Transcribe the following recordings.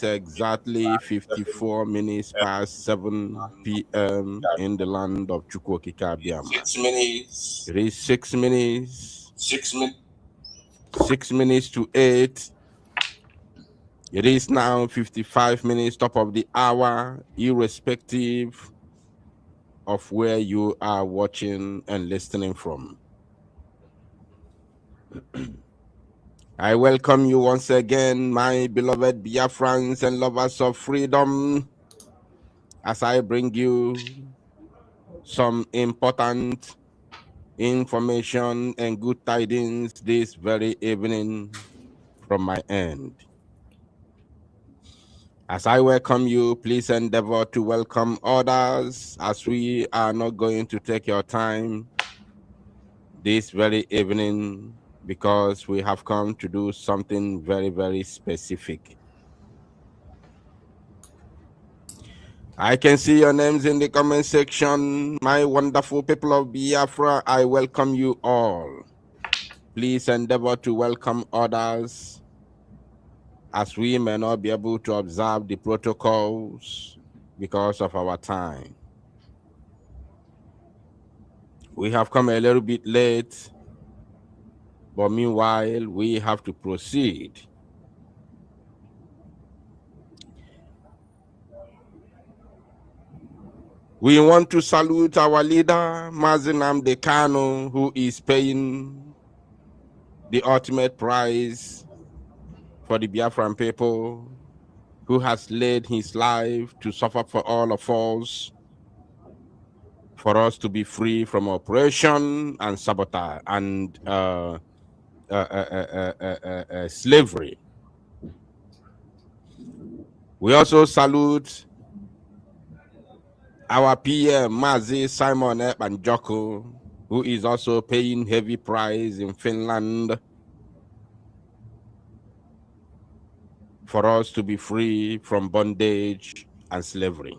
Exactly 54 minutes past 7 p.m. in the land of Chukwu Di Ya. 6 minutes. It is 6 minutes. 6 minutes. 6 minutes to 8. It is now 55 minutes, top of the hour, irrespective of where you are watching and listening from. I welcome you once again, my beloved Biafrans and lovers of freedom, as I bring you some important information and good tidings this very evening from my end. As I welcome you, please endeavor to welcome others, as we are not going to take your time this very evening because we have come to do something very, very specific. I can see your names in the comment section. My wonderful people of Biafra, I welcome you all. Please endeavor to welcome others, as we may not be able to observe the protocols because of our time. We have come a little bit late, but meanwhile, we have to proceed. We want to salute our leader, Nnamdi Kanu, who is paying the ultimate price for the Biafran people, who has laid his life to suffer for all of us, for us to be free from oppression and sabotage and slavery. We also salute our PM, Mazi Simon Ekpanjoko, who is also paying heavy price in Finland for us to be free from bondage and slavery.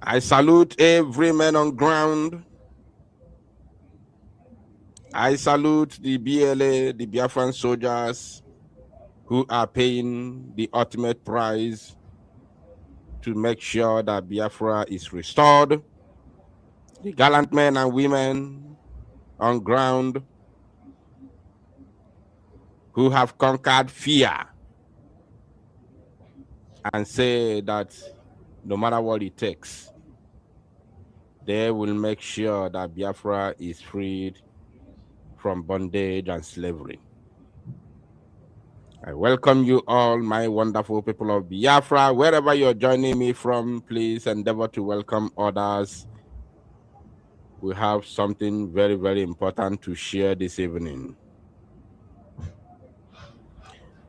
I salute every man on ground. I salute the BLA, the Biafran soldiers, who are paying the ultimate price to make sure that Biafra is restored. The gallant men and women on ground who have conquered fear and say that no matter what it takes, they will make sure that Biafra is freed from bondage and slavery. I welcome you all, my wonderful people of Biafra. Wherever you're joining me from, please endeavor to welcome others. We have something very, very important to share this evening.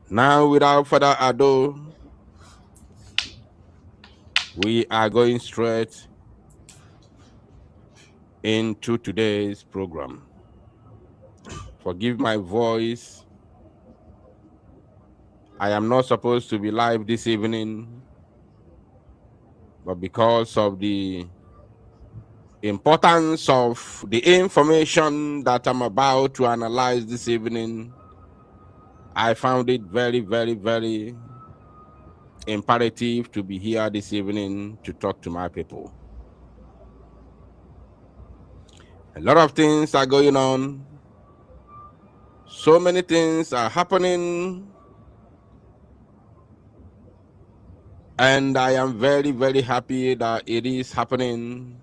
Now, without further ado, we are going straight into today's program. Forgive my voice. I am not supposed to be live this evening, but because of the importance of the information that I'm about to analyze this evening, I found it very, very, very imperative to be here this evening to talk to my people. A lot of things are going on. So many things are happening. And I am very, very happy that it is happening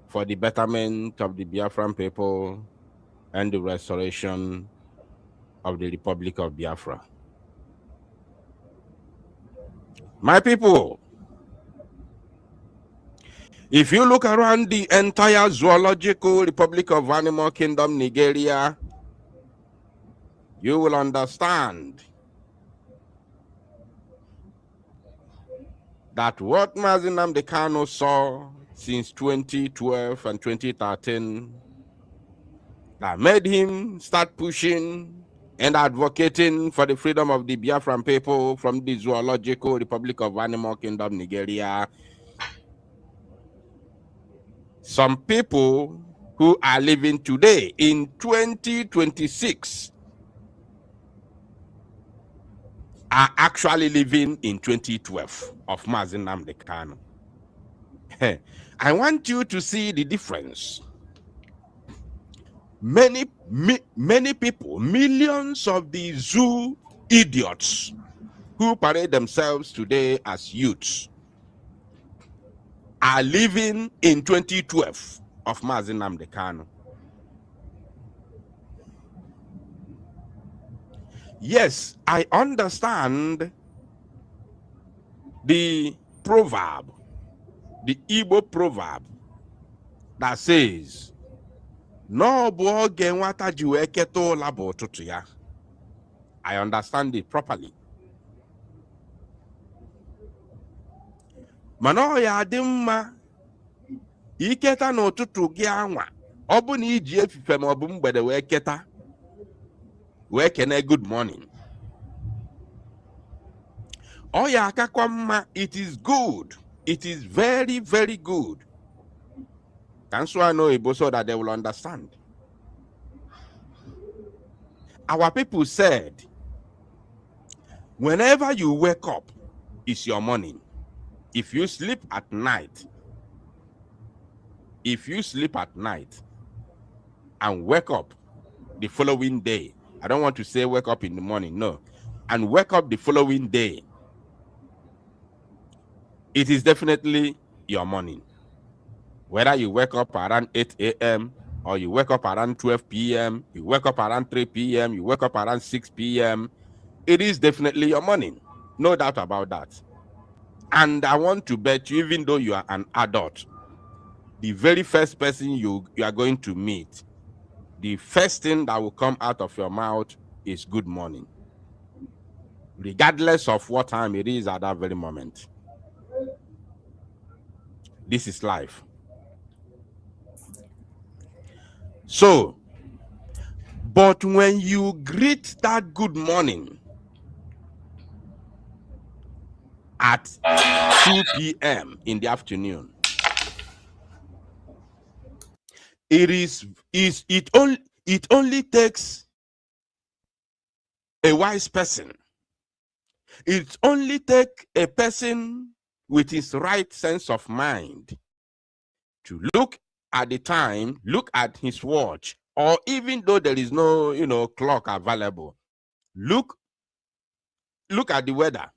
for the betterment of the Biafran people and the restoration of the Republic of Biafra. My people, if you look around the entire zoological Republic of Animal Kingdom, Nigeria, you will understand that what Nnamdi Kanu saw since 2012 and 2013 that made him start pushing and advocating for the freedom of the Biafran people from the zoological Republic of Animal Kingdom, Nigeria. Some people who are living today in 2026 are actually living in 2012 of Mazi Nnamdi Kanu. I want you to see the difference. Many people, millions of the zoo idiots who parade themselves today as youths are living in 2012 of Mazi Nnamdi Kanu. Yes, I understand the proverb, the Igbo proverb that says, "No boge nwata ji wee keta ụla bụ ụtụtụ ya." I understand it properly. Mana ọ ya dị mma iketa n'ụtụtụ gị anwa, ọ bụ na iji efife ma ọ bụ mgbede wee keta wee kene good morning. Ọ ya akakwa mma, it is good. It is very, very good. And so I know Igbo so that they will understand. Our people said, whenever you wake up, it's your morning. If you sleep at night and wake up the following day, I don't want to say wake up in the morning, no, and wake up the following day, it is definitely your morning. Whether you wake up around 8 a.m. or you wake up around 12 p.m., you wake up around 3 p.m., you wake up around 6 p.m., it is definitely your morning. No doubt about that. And I want to bet you, even though you are an adult, the very first person you are going to meet, the first thing that will come out of your mouth is good morning, regardless of what time it is at that very moment. This is life. So, but when you greet that good morning at 2 p.m. in the afternoon, it only takes a wise person. It only takes a person with his right sense of mind to look at the time, look at his watch, or even though there is no, clock available, look at the weather.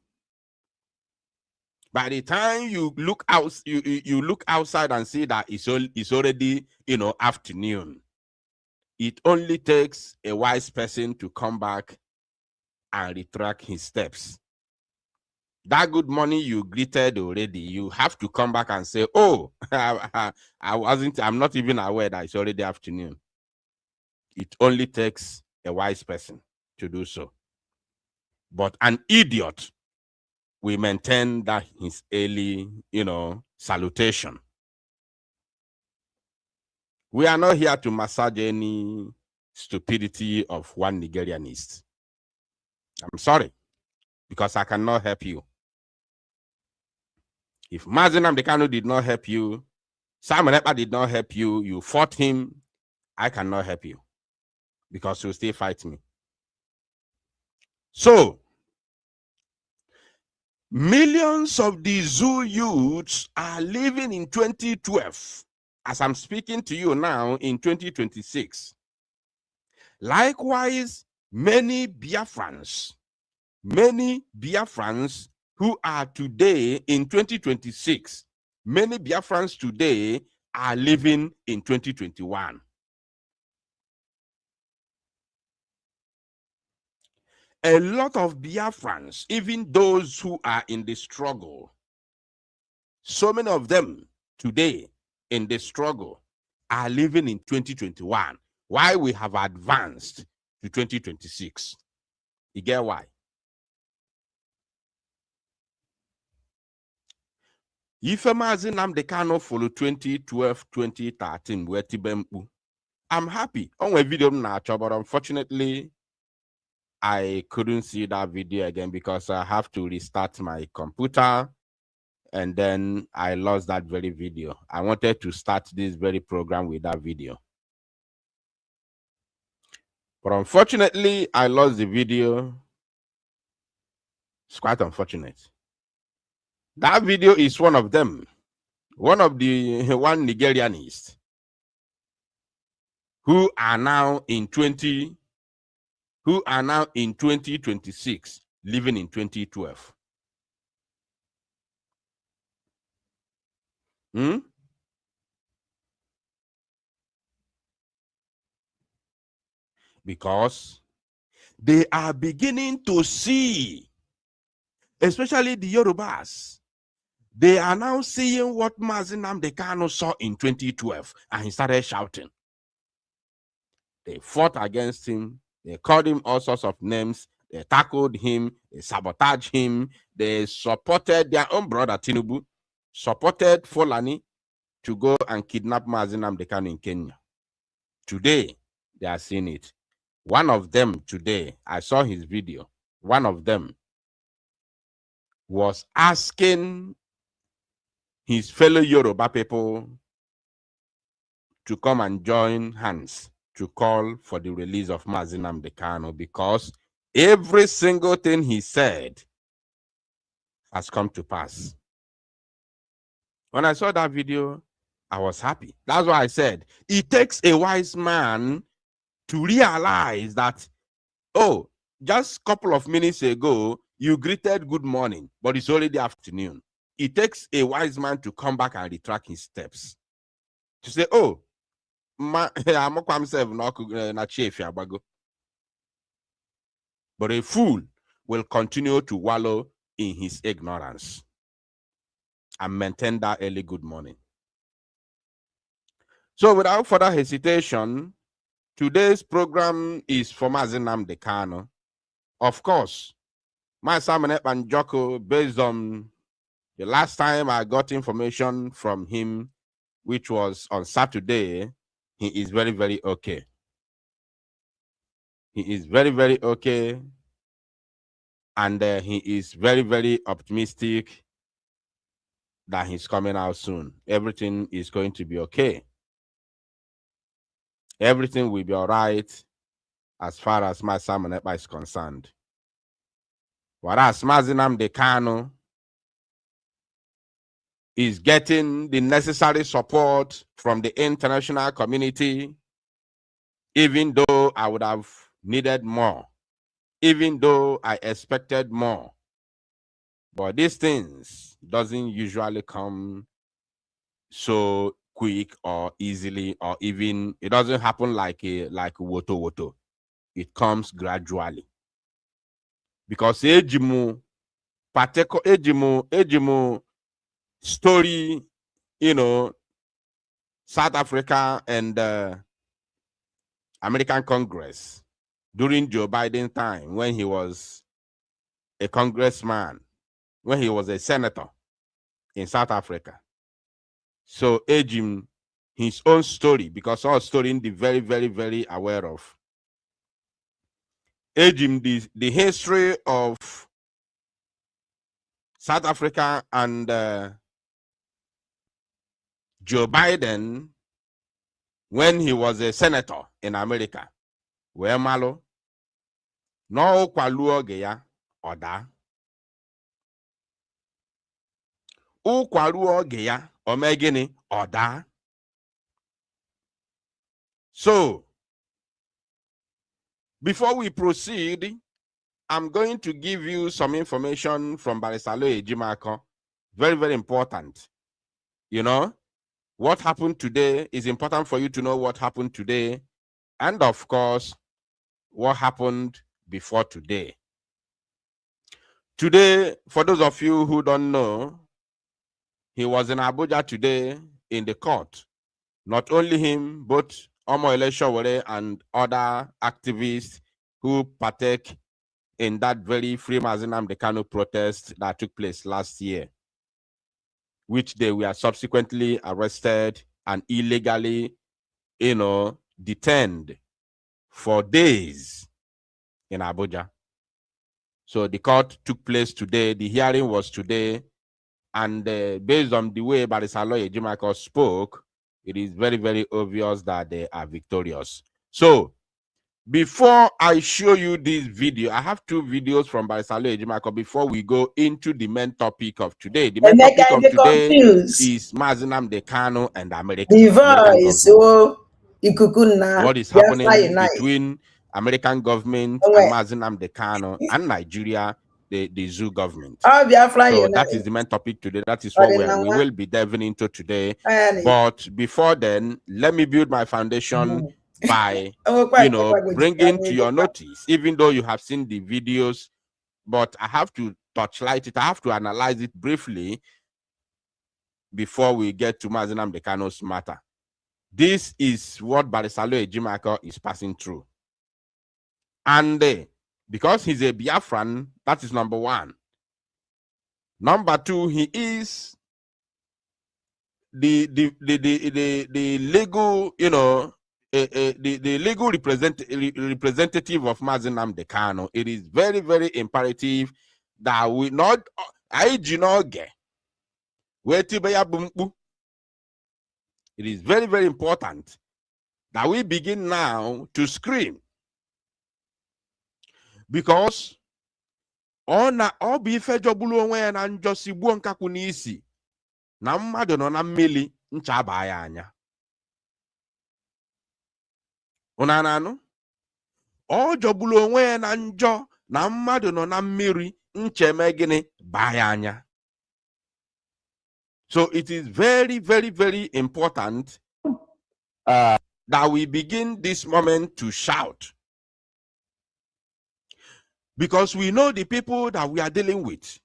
By the time you look out, you look outside and see that it's already, afternoon. It only takes a wise person to come back and retract his steps. That good morning you greeted already, you have to come back and say, "Oh, I'm not even aware that it's already afternoon." It only takes a wise person to do so. But an idiot will maintain that his early, salutation. We are not here to massage any stupidity of one Nigerianist. I'm sorry, because I cannot help you. If Mazi Nnamdi Kanu did not help you, Simon Ekpa did not help you, you fought him, I cannot help you, because you'll still fight me. So, millions of the zoo youths are living in 2012, as I'm speaking to you now in 2026. Likewise, many Biafrans who are today in 2026, many Biafrans today are living in 2021. A lot of Biafrans, even those who are in the struggle, so many of them today in the struggle are living in 2021, while we have advanced to 2026. You get why? If Mazi Nnamdi Kanu follow 2012, 2013, where Tibempu, I'm happy. On my video, but unfortunately, I couldn't see that video again because I have to restart my computer, and then I lost that very video. I wanted to start this very program with that video, but unfortunately, I lost the video. It's quite unfortunate. That video is one of them. One of the one Nigerianists who are now in 2026, living in 2012. Because they are beginning to see, especially the Yorubas, they are now seeing what Mazi Nnamdi Kanu saw in 2012, and he started shouting. They fought against him. They called him all sorts of names. They tackled him. They sabotaged him. They supported their own brother, Tinubu, supported Fulani to go and kidnap Mazi Nnamdi Kanu in Kenya. Today, they are seeing it. One of them today, I saw his video. One of them was asking his fellow Yoruba people to come and join hands to call for the release of Mazi Nnamdi Kanu, because every single thing he said has come to pass. When I saw that video, I was happy. That's why I said it takes a wise man to realize that, oh, just a couple of minutes ago, you greeted good morning, but it's already afternoon. It takes a wise man to come back and retract his steps. To say, oh, but a fool will continue to wallow in his ignorance and maintain that early good morning. So without further hesitation, today's program is for Mazi Nnamdi Kanu. Of course, my Simon and Joko, based on the last time I got information from him, which was on Saturday, he is very, very okay. He is very, very okay. And he is very, very optimistic that he's coming out soon. Everything is going to be okay. Everything will be all right as far as my Simon is concerned. Whereas Mazi Nnamdi Kanu is getting the necessary support from the international community, even though I would have needed more, even though I expected more. But these things doesn't usually come so quick or easily, or even it doesn't happen like woto. It comes gradually. Because ejimu story, South Africa and American Congress during Joe Biden time, when he was a congressman, when he was a senator in South Africa. So Ejim, his own story, because our story the very, very, very aware of. Ejim, the history of South Africa and Joe Biden when he was a senator in America. Where malo no kwalu oge ya oda. Ukwalu oge ya omegini oda. So before we proceed, I'm going to give you some information from Barisalo Ejimako. Very, very important. What happened today is important for you to know what happened today. And of course, what happened before today. Today, for those of you who don't know, he was in Abuja today in the court. Not only him, but Omoyele Sowore and other activists who partake in that very Free Mazi Nnamdi Kanu protest that took place last year, which they were subsequently arrested and illegally, detained for days in Abuja. So the court took place today. The hearing was today. And based on the way Barisalo Ejimako spoke, it is very, very obvious that they are victorious. So Before I show you this video, I have two videos from Barisalo Ejimako before we go into the main topic of today. The main topic of today is Mazi Nnamdi Kanu and American government. What is happening between American government and Mazi Nnamdi Kanu and Nigeria, the zoo government. So that is the main topic today. That is what we will be delving into today. But before then, let me build my foundation by, bringing to your notice, even though you have seen the videos, but I have to touchlight it. I have to analyze it briefly before we get to Mazi Nnamdi Kanu's matter. This is what Barisalo Ejimako is passing through. And because he's a Biafran, that is number one. Number two, he is the legal, the legal representative of Mazi Nnamdi Kanu. It is very, very imperative that we not it is very, very important that we begin now to scream, because ọ bụ ife jọgburu onwe ya na njọ sigbuo nkakwu n'isi na mmadụ nọ na mmiri ncha baa ya anya. Unu na-anụ? Ọ jọgburu onwe ya na njọ na mmadụ nọ na mmiri ncha eme gịnị baa ya anya. So it is very, very, very important that we begin this moment to shout, because we know the people that we are dealing with.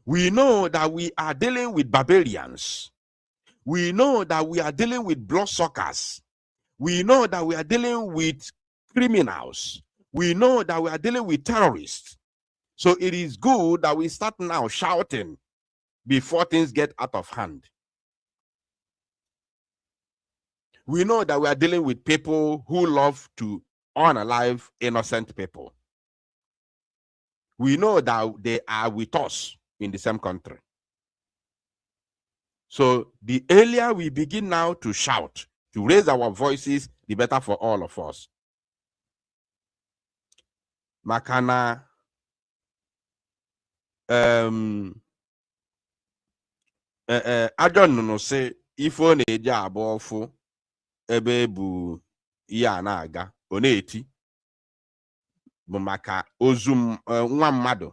We know that we are dealing with barbarians. We know that we are dealing with bloodsuckers. We know that we are dealing with criminals. We know that we are dealing with terrorists. So it is good that we start now shouting before things get out of hand. We know that we are dealing with people who love to unalive innocent people. We know that they are with us in the same country. So the earlier we begin now to shout, to raise our voices, the better for all of us. Makana I don't know, say if one eji abụọ ebe bu ya na-aga ọ na-eti bụ maka ozu nwa mmadụ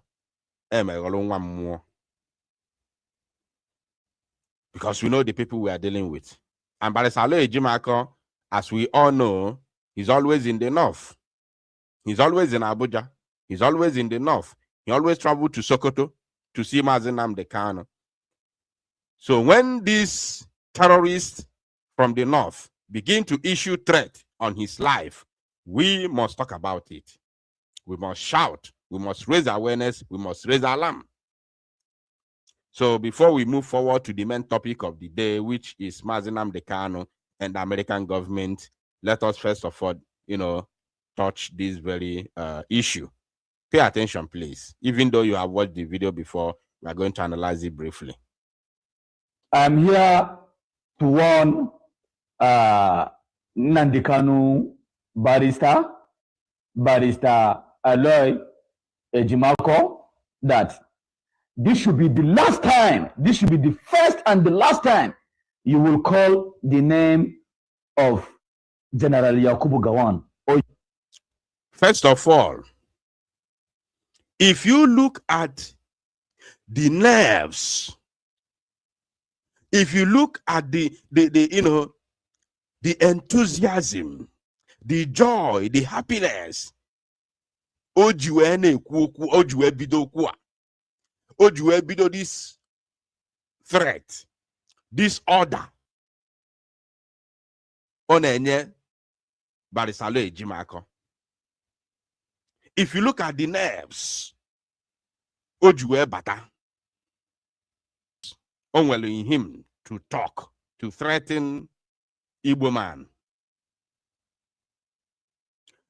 emeghọrọ nwa mmụọ. Because we know the people we are dealing with. And Barisalo Ejimako, as we all know, he's always in the north. He's always in Abuja. He's always in the north. He always traveled to Sokoto to see Mazi Nnamdi Kanu. So when these terrorists from the north begin to issue threat on his life, we must talk about it. We must shout. We must raise awareness. We must raise alarm. So before we move forward to the main topic of the day, which is Mazi Nnamdi Kanu and the American government, let us first of all, touch this very issue. Pay attention, please. Even though you have watched the video before, we are going to analyze it briefly. I'm here to warn Nnamdi Kanu barrister Aloy Ejimako that this should be the last time, this should be the first and the last time you will call the name of General Yakubu Gowon. First of all, if you look at the nerves, if you look at the enthusiasm, the joy, the happiness, this threat, this order on Barisalo Ejimako. If you look at the nerves, bata in him to talk, to threaten Igbo man,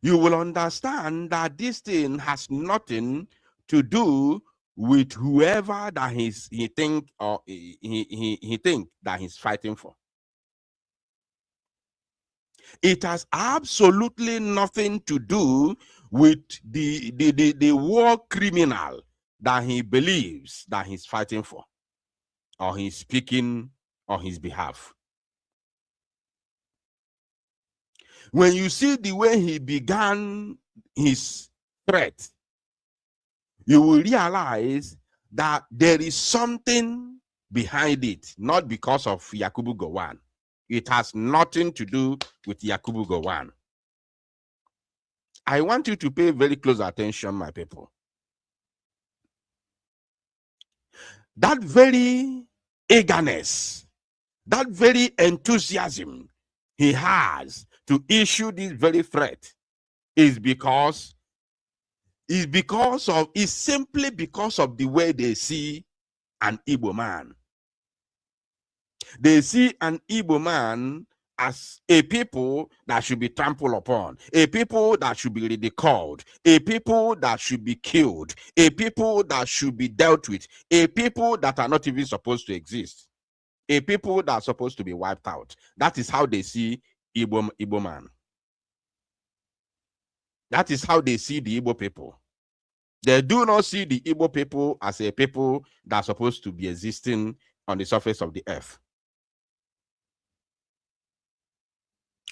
you will understand that this thing has nothing to do with whoever that he think that he's fighting for. It has absolutely nothing to do with the war criminal that he believes that he's fighting for, or he's speaking on his behalf. When you see the way he began his threat, you will realize that there is something behind it, not because of Yakubu Gowon. It has nothing to do with Yakubu Gowon. I want you to pay very close attention, my people. That very eagerness, that very enthusiasm he has to issue this very threat is simply because of the way they see an Igbo man. They see an Igbo man as a people that should be trampled upon, a people that should be ridiculed, a people that should be killed, a people that should be dealt with, a people that are not even supposed to exist, a people that are supposed to be wiped out. That is how they see Igbo man. That is how they see the Igbo people. They do not see the Igbo people as a people that are supposed to be existing on the surface of the earth.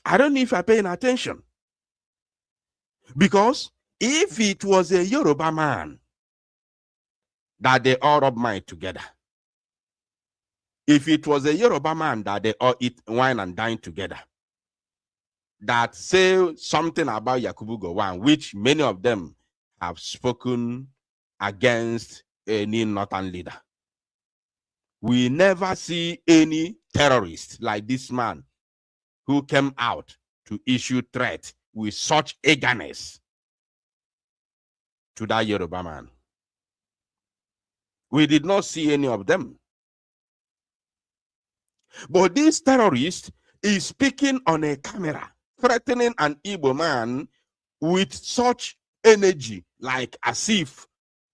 I don't know if you're paying attention. Because if it was a Yoruba man that they all rub mind together, if it was a Yoruba man that they all eat wine and dine together, that say something about Yakubu Gowon, which many of them have spoken against any northern leader. We never see any terrorist like this man who came out to issue threat with such eagerness to that Yoruba man. We did not see any of them. But this terrorist is speaking on a camera, threatening an Igbo man with such energy, like as if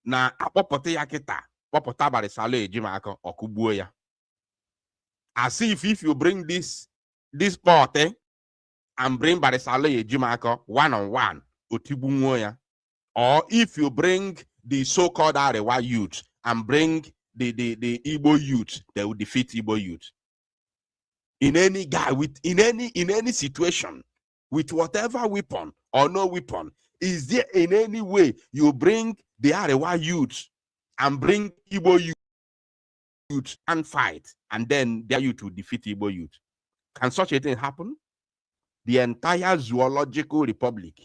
na akpọpụta ya kita, kpọpụta Barisalo Ejimaka ọkụgbuo ya. As if you bring this party and bring Barisalo Ejimaka one-on-one, otigbunwo ya. Or if you bring the so-called Arewa youth and bring the Igbo youth, they will defeat Igbo youth. In any guy, in any situation, with whatever weapon or no weapon, is there in any way you bring the Arewa youth and bring Igbo youth and fight, and then their youth will defeat Igbo youth? Can such a thing happen? The entire zoological republic,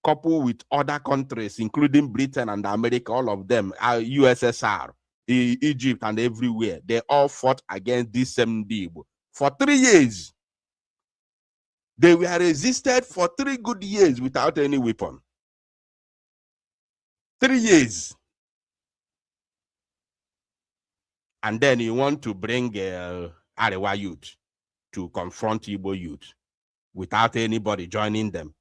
coupled with other countries, including Britain and America, all of them, USSR, Egypt, and everywhere, they all fought against this same Igbo. For 3 years, they were resisted for 3 good years without any weapon. 3 years. And then you want to bring Arewa youth to confront Igbo youth without anybody joining them.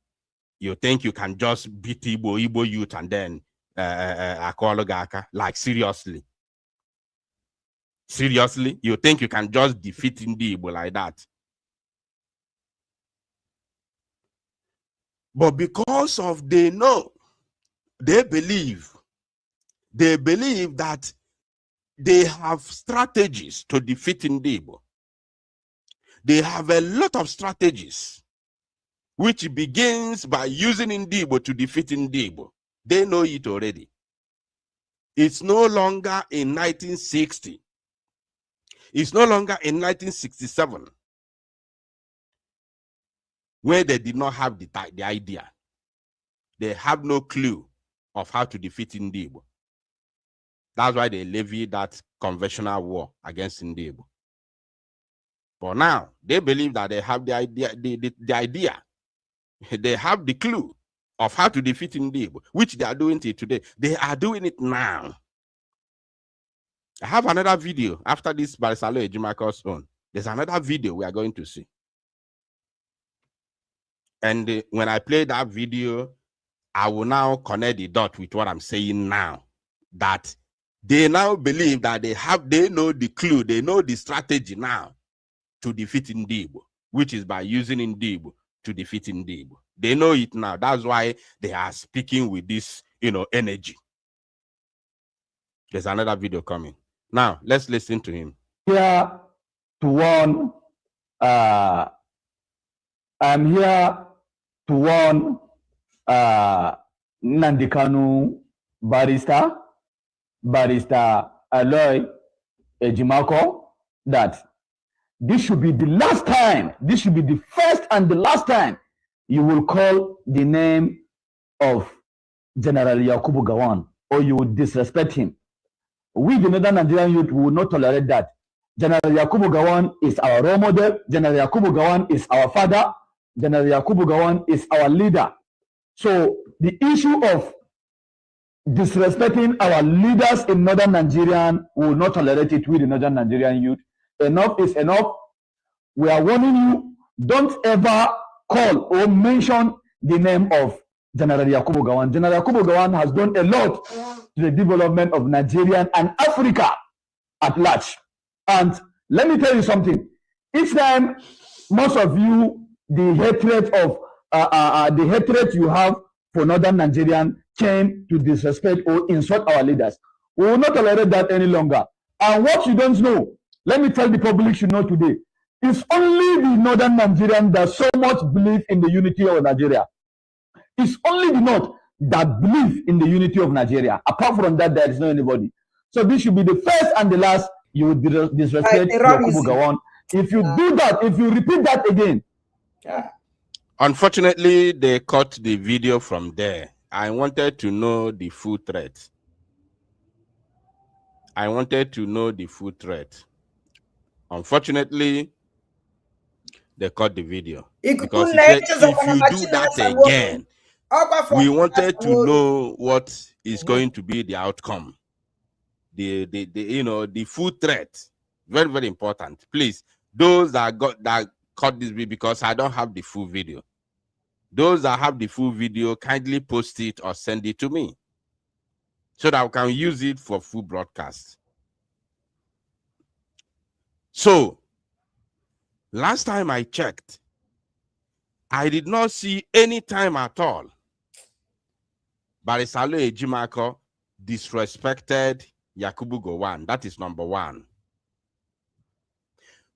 You think you can just beat Igbo youth and then Akologaka? Like, seriously? Seriously? You think you can just defeat Igbo like that? But because of they believe that they have strategies to defeat Igbo. They have a lot of strategies, which begins by using Igbo to defeat Igbo. They know it already. It's no longer in 1960. It's no longer in 1967, where they did not have the idea. They have no clue of how to defeat Igbo. That's why they levied that conventional war against Igbo. But now they believe that they have the idea, they have the clue of how to defeat Igbo, which they are doing it today. They are doing it now. I have another video after this Barisalo Ejimaka's own. There's another video we are going to see. And when I play that video, I will now connect the dot with what I'm saying now. That they now believe that they know the clue, they know the strategy now to defeat Igbo, which is by using Igbo to defeat Ndib. They know it now. That's why they are speaking with this, energy. There's another video coming. Now, let's listen to him. Here to warn, I'm here to warn Nnamdi Kanu barrister Aloy Ejimako, that this should be the last time, this should be the first and the last time you will call the name of General Yakubu Gowon, or you will disrespect him. We, the Northern Nigerian youth, will not tolerate that. General Yakubu Gowon is our role model. General Yakubu Gowon is our father. General Yakubu Gowon is our leader. So the issue of disrespecting our leaders in Northern Nigerian will not tolerate it with the Northern Nigerian youth. Enough is enough. We are warning you, don't ever call or mention the name of General Yakubu Gowon. General Yakubu Gowon has done a lot to the development of Nigeria and Africa at large. And let me tell you something. Each time, most of you, the hatred you have for Northern Nigerian came to disrespect or insult our leaders. We will not tolerate that any longer. And what you don't know, let me tell the public you know today, it's only the Northern Nigerian that so much believe in the unity of Nigeria. It's only the North that believe in the unity of Nigeria. Apart from that, there is no anybody. So this should be the first and the last you will disrespect Yakubu Gowon. If you do that, if you repeat that again. Unfortunately, they cut the video from there. I wanted to know the full threat. Unfortunately, they cut the video. Because he said, if you do that again, we wanted to know what is going to be the outcome. The full threat. Very, very important. Please, those that cut this video, because I don't have the full video. Those that have the full video, kindly post it or send it to me so that I can use it for full broadcast. So, last time I checked, I did not see any time at all Barrister Aloy Ejimako disrespected Yakubu Gowon. That is number one.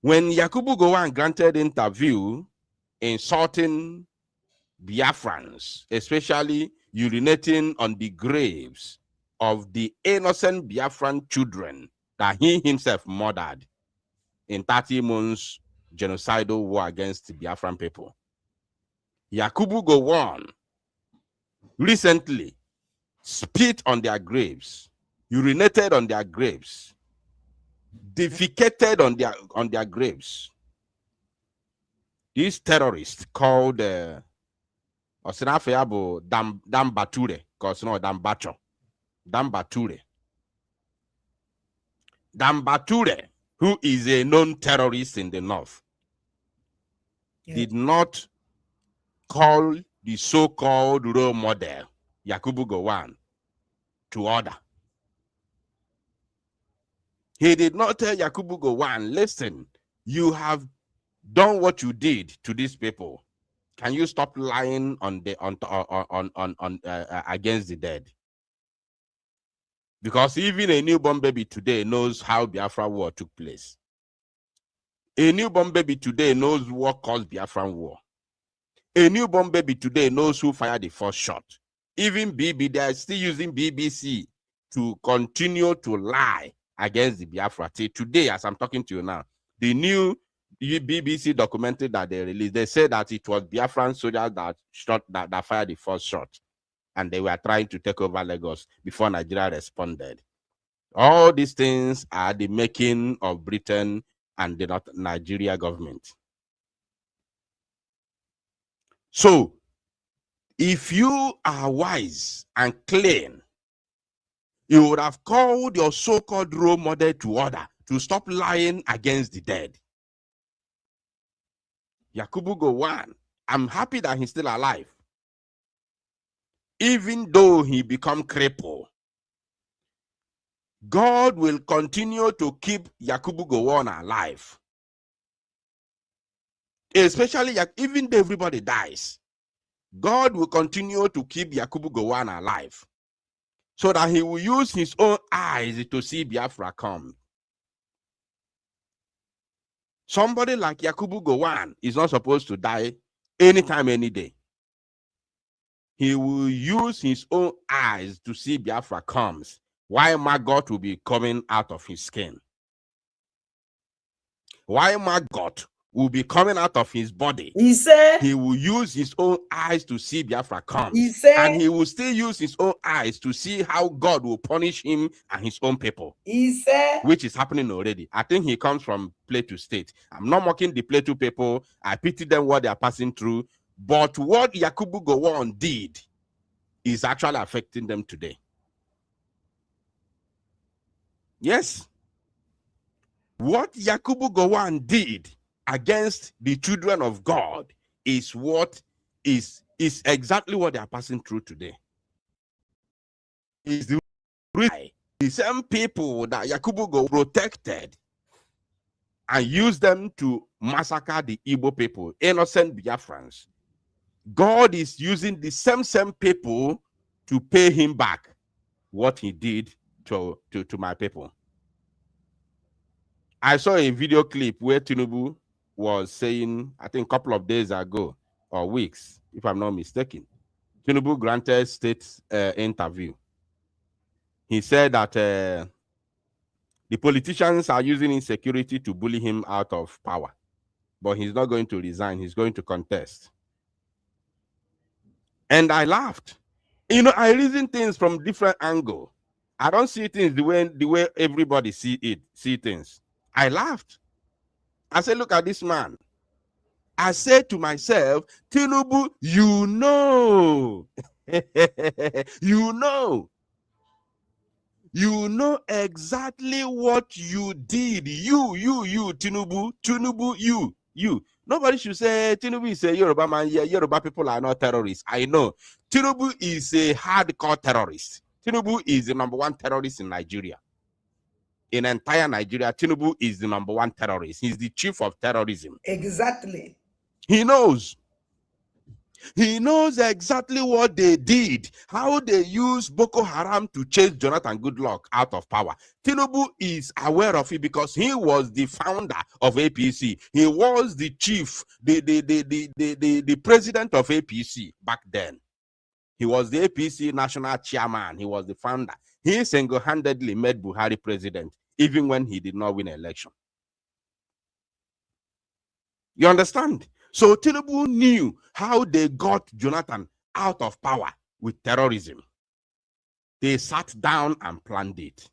When Yakubu Gowon granted interview insulting Biafrans, especially urinating on the graves of the innocent Biafran children that he himself murdered in 30 months genocidal war against the Biafran people. Yakubu Gowon recently spit on their graves, urinated on their graves, defecated on their graves. These terrorists called Osinafeabo Dambature, because no Dambacho. Dambature, who is a known terrorist in the north, did not call the so-called role model, Yakubu Gowon, to order. He did not tell Yakubu Gowon, listen, you have done what you did to these people. Can you stop lying against the dead? Because even a newborn baby today knows how Biafra war took place. A newborn baby today knows what caused Biafran war. A newborn baby today knows who fired the first shot. Even BB, they are still using BBC to continue to lie against the Biafra. Till today, as I'm talking to you now, the new BBC documentary that they released, they said that it was Biafran soldiers that fired the first shot, and they were trying to take over Lagos before Nigeria responded. All these things are the making of Britain and the Nigeria government. So, if you are wise and clean, you would have called your so-called role model to order to stop lying against the dead. Yakubu Gowon, I'm happy that he's still alive. Even though he become crippled, God will continue to keep Yakubu Gowon alive. Especially even though everybody dies, God will continue to keep Yakubu Gowon alive, so that he will use his own eyes to see Biafra come. Somebody like Yakubu Gowon is not supposed to die anytime, any day. He will use his own eyes to see Biafra comes, while maggot will be coming out of his skin. While maggot will be coming out of his body, He said, he will use his own eyes to see Biafra comes. He said, and he will still use his own eyes to see how God will punish him and his own people. He said, which is happening already. I think he comes from Plateau State. I'm not mocking the Plateau people. I pity them what they are passing through. But what Yakubu Gowon did is actually affecting them today. Yes. What Yakubu Gowon did against the children of God is what is exactly what they are passing through today. Is the same people that Yakubu Gowon protected and used them to massacre the Igbo people, innocent Biafrans. God is using the same people to pay him back what he did to my people. I saw a video clip where Tinubu was saying, I think a couple of days ago, or weeks, if I'm not mistaken, Tinubu granted state interview. He said that the politicians are using insecurity to bully him out of power, but he's not going to resign. He's going to contest. And I laughed. You know, I reason things from different angle. I don't see things the way everybody see things. I laughed. I said, look at this man. I said to myself, Tinubu, you know. You know exactly what you did. You, Tinubu, you. Nobody should say Tinubu is a Yoruba man. Yeah, Yoruba people are not terrorists. I know. Tinubu is a hardcore terrorist. Tinubu is the #1 terrorist in Nigeria. In entire Nigeria, Tinubu is the #1 terrorist. He's the chief of terrorism. Exactly. He knows. He knows exactly what they did, how they used Boko Haram to chase Jonathan Goodluck out of power. Tinubu is aware of it because he was the founder of APC. He was the chief, the president of APC back then. He was the APC national chairman. He was the founder. He single-handedly made Buhari president, even when he did not win an election. You understand? So Tinubu knew how they got Jonathan out of power with terrorism. They sat down and planned it.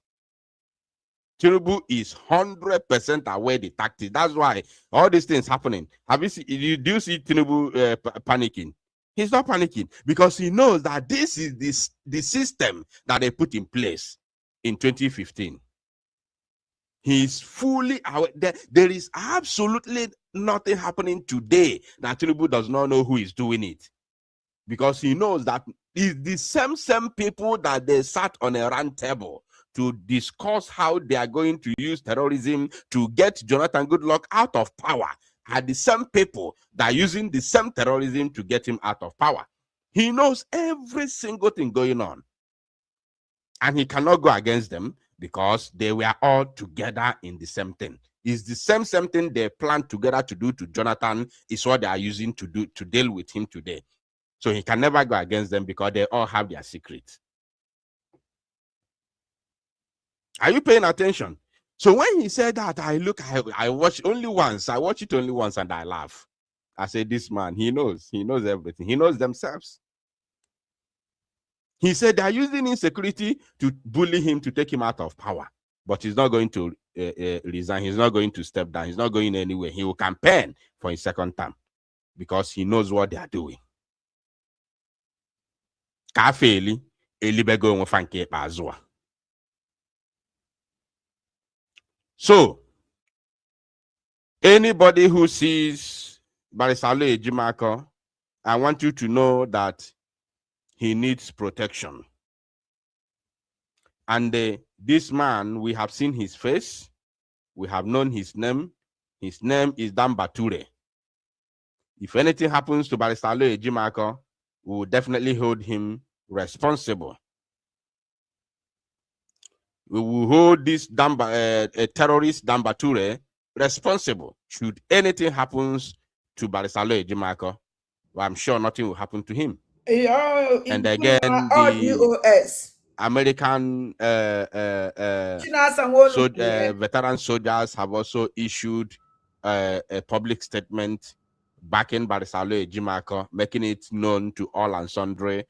Tinubu is 100% aware of the tactics. That's why all these things happening. Have you seen? Do you see Tinubu panicking? He's not panicking because he knows that this is the system that they put in place in 2015. He's fully aware. There is absolutely nothing happening today that Tinubu does not know who is doing it, because he knows that it's the same people that they sat on a round table to discuss how they are going to use terrorism to get Jonathan Goodluck out of power are the same people that are using the same terrorism to get him out of power. He knows every single thing going on, and he cannot go against them because they were all together in the same thing. It's the same thing they planned together to do to Jonathan is what they are using to deal with him today. So he can never go against them because they all have their secrets. Are you paying attention? So when he said that, I watched only once. I watched it only once and I laugh. I said, this man, he knows everything. He knows themselves. He said they're using insecurity to bully him, to take him out of power. But he's not going to resign. He's not going to step down. He's not going anywhere. He will campaign for his second term because he knows what they are doing. So, anybody who sees Barisalo Ejimako, I want you to know that he needs protection. And this man, we have seen his face. We have known his name. His name is Dan Bature. If anything happens to Barrister Aloy Ejimakor, we will definitely hold him responsible. We will hold this terrorist Dambature responsible. Should anything happens to Barrister Aloy Ejimakor, well, I'm sure nothing will happen to him. And again, the American veteran soldiers have also issued a public statement backing Barrister Aloy Ejimakor, making it known to all and sundry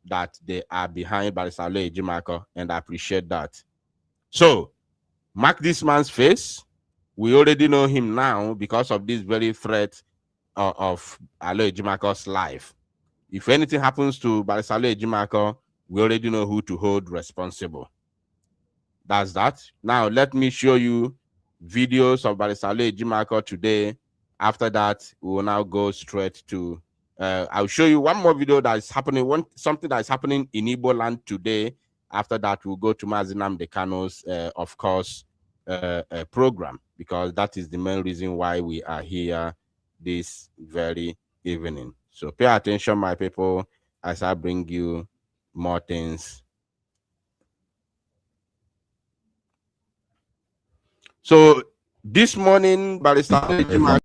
that they are behind Barrister Aloy Ejimakor, and I appreciate that. So, mark this man's face. We already know him now because of this very threat of Aloy Ejimakor's life. If anything happens to Barrister Aloy Ejimakor, we already know who to hold responsible. That's that. Now, let me show you videos of Barrister Aloy Ejimakor today. After that, we will now go straight to, I'll show you one more video that is happening, something that is happening in Igbo land today. After that, we'll go to Mazi Nnamdi Kanu's, of course, program, because that is the main reason why we are here this very evening. So pay attention, my people, as I bring you more things. So this morning, Barrister Ejimakor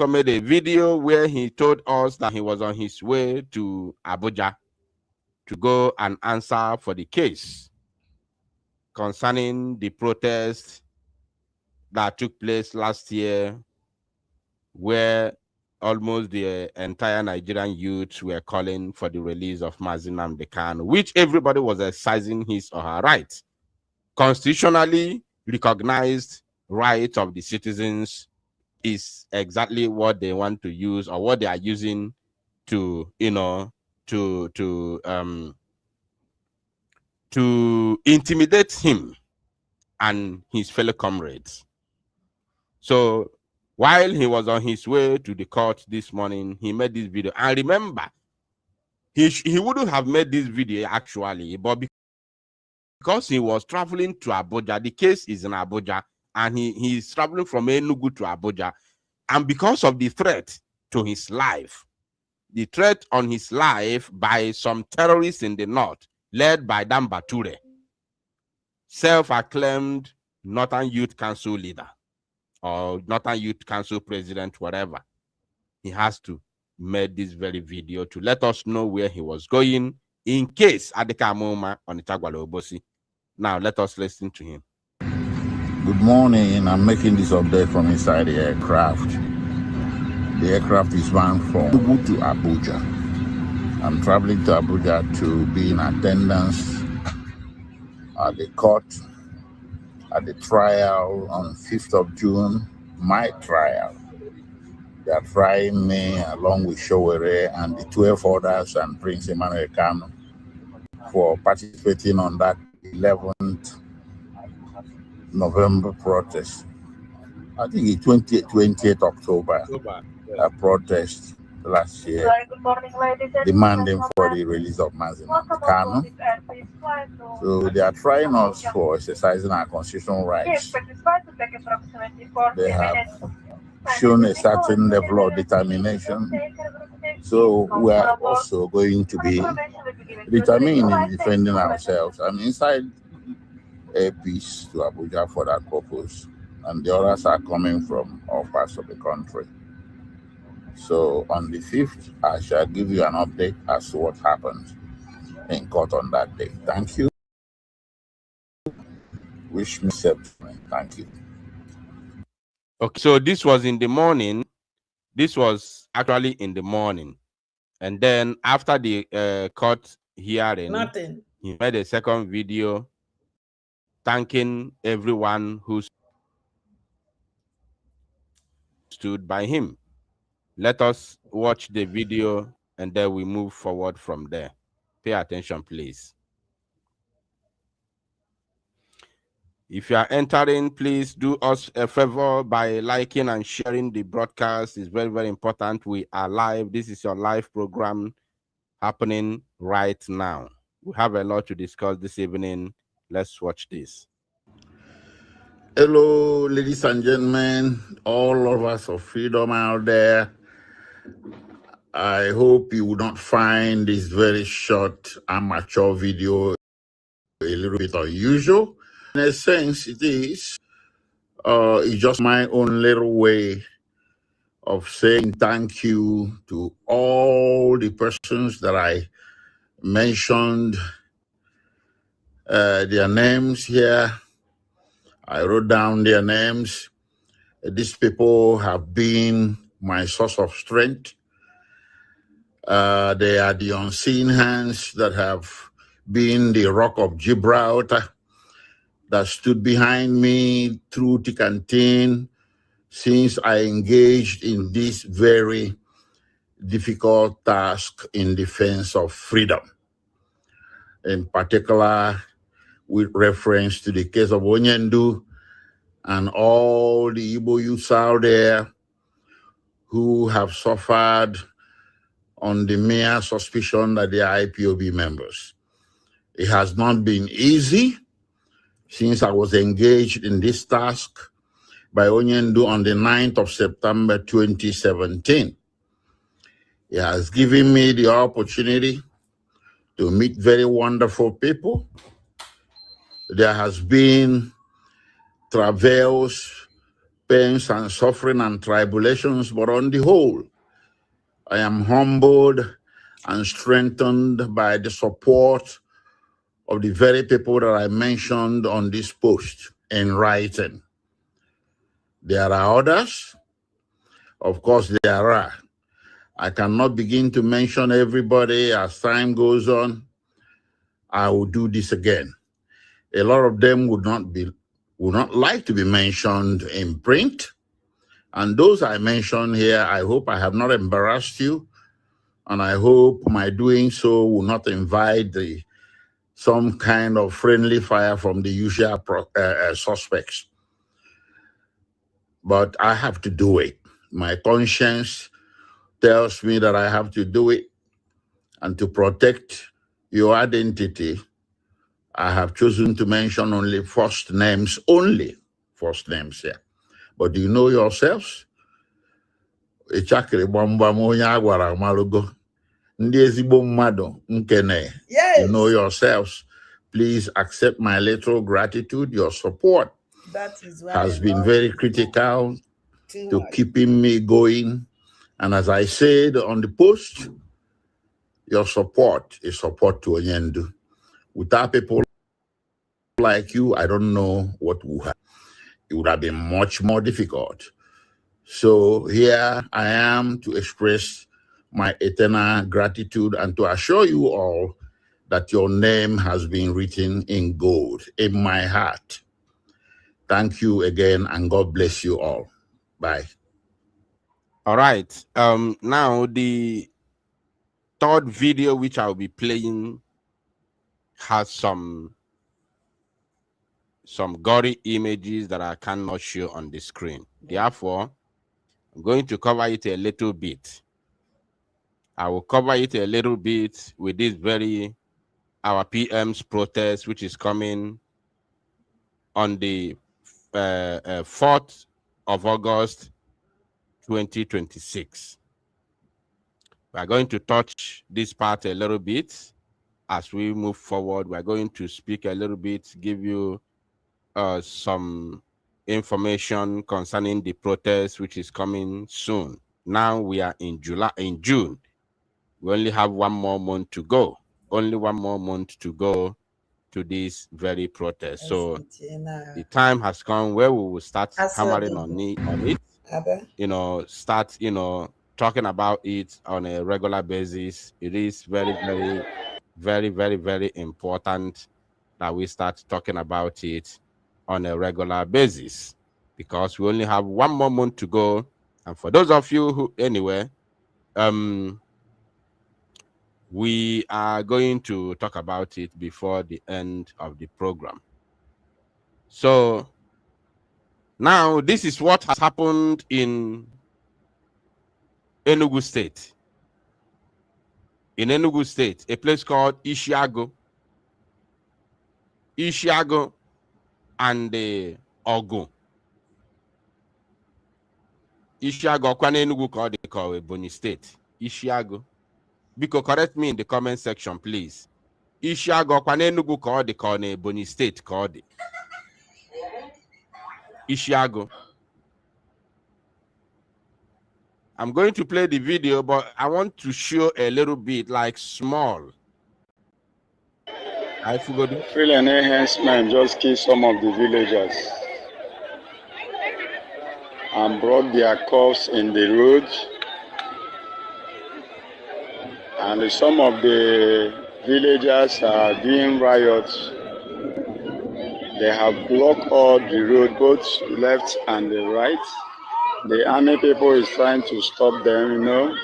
made a video where he told us that he was on his way to Abuja to go and answer for the case concerning the protest that took place last year, where almost the entire Nigerian youth were calling for the release of Mazi Nnamdi Kanu, which everybody was exercising his or her right. Constitutionally recognized right of the citizens is exactly what they want to use, or what they are using to, you know, to intimidate him and his fellow comrades. So while he was on his way to the court this morning, he made this video. And remember, he wouldn't have made this video actually, but because he was traveling to Abuja, the case is in Abuja, and he's traveling from Enugu to Abuja. And because of the threat to his life, the threat on his life by some terrorists in the north, led by Dambature, self-acclaimed Northern Youth Council leader, or Northern Youth Council president, whatever, he has to make this very video to let us know where he was going in case Adika Amoma on the Chagwalo Obosi. Now let us listen to him. Good morning. I'm making this update from inside the aircraft. The aircraft is bound from Chukwu to Abuja. I'm traveling to Abuja to be in attendance at the court, at the trial on 5th of June, my trial. They are trying me along with Showere and the 12 others and Prince Emmanuel Kanu for participating on that 11th November protest. I think it's 28th October, a protest last year demanding for the release of Mazi Nnamdi Kanu. So they are trying us for exercising our constitutional rights. They have shown a certain level of determination. So we are also going to be determined in defending ourselves. I'm inside a piece to Abuja for that purpose, and the others are coming from all parts of the country. So on the 5th, I shall give you an update as to what happened in court on that day. Thank you. Wish me safety. Thank you. Okay, so this was in the morning. This was actually in the morning. And then after the court hearing, he made a second video thanking everyone who stood by him. Let us watch the video and then we move forward from there. Pay attention, please. If you are entering, please do us a favor by liking and sharing the broadcast. It's very, very important. We are live. This is your live program happening right now. We have a lot to discuss this evening. Let's watch this. Hello, ladies and gentlemen, all of us of freedom out there. I hope you will not find this very short amateur video a little bit unusual. In a sense, it is. It's just my own little way of saying thank you to all the persons that I mentioned their names here. I wrote down their names. These people have been my source of strength. They are the unseen hands that have been the rock of Gibraltar that stood behind me through thick and thin since I engaged in this very difficult task in defense of freedom. In particular, with reference to the case of Onyendu and all the Igbo youths out there who have suffered on the mere suspicion that they are IPOB members. It has not been easy since I was engaged in this task by Onyendu on the 9th of September 2017. It has given me the opportunity to meet very wonderful people. There has been travails, pains and suffering and tribulations, but on the whole, I am humbled and strengthened by the support of the very people that I mentioned on this post in writing. There are others. Of course, there are. I cannot begin to mention everybody as time goes on. I will do this again. A lot of them would not like to be mentioned in print. And those I mentioned here, I hope I have not embarrassed you. And I hope my doing so will not invite some kind of friendly fire from the usual suspects. But I have to do it. My conscience tells me that I have to do it. And to protect your identity, I have chosen to mention only first names here. But do you know yourselves? Yes. You know yourselves. Please accept my little gratitude. Your support has been very critical to keeping me going. And as I said on the post, your support is support to Onyendu. Without people like you, I don't know what would have. It would have been much more difficult. So here I am to express my eternal gratitude and to assure you all that your name has been written in gold in my heart. Thank you again, and God bless you all. Bye. All right. Now the third video which I'll be playing has some gory images that I cannot show on the screen. Therefore, I'm going to cover it a little bit. I will cover it a little bit with this our PM's protest, which is coming on the 4th of August, 2026. We are going to touch this part a little bit as we move forward. We are going to speak a little bit, give you some information concerning the protest, which is coming soon. Now we are in June. We only have 1 more month to go. Only 1 more month to go to this very protest. So the time has come where we will start hammering on it. Start, talking about it on a regular basis. It is very, very, very, very, very important that we start talking about it on a regular basis, because we only have 1 more month to go. And for those of you who, anyway, we are going to talk about it before the end of the program. So now this is what has happened in Enugu State. In Enugu State, a place called Ishiago and Ogun. Ishiago kwana Enugu ka ọ dị ka Ebonyi State. Ishiago. Biko correct me in the comment section, please. Ishiago kwana Enugu ka ọ dị ka Ebonyi State ka ọ dị. Ishiago. I'm going to play the video, but I want to show a little bit, like small. I forgot. Freelance enhancement just killed some of the villagers and brought their corpses in the road. And some of the villagers are doing riots. They have blocked all the road, both left and the right. The army people is trying to stop them, you know.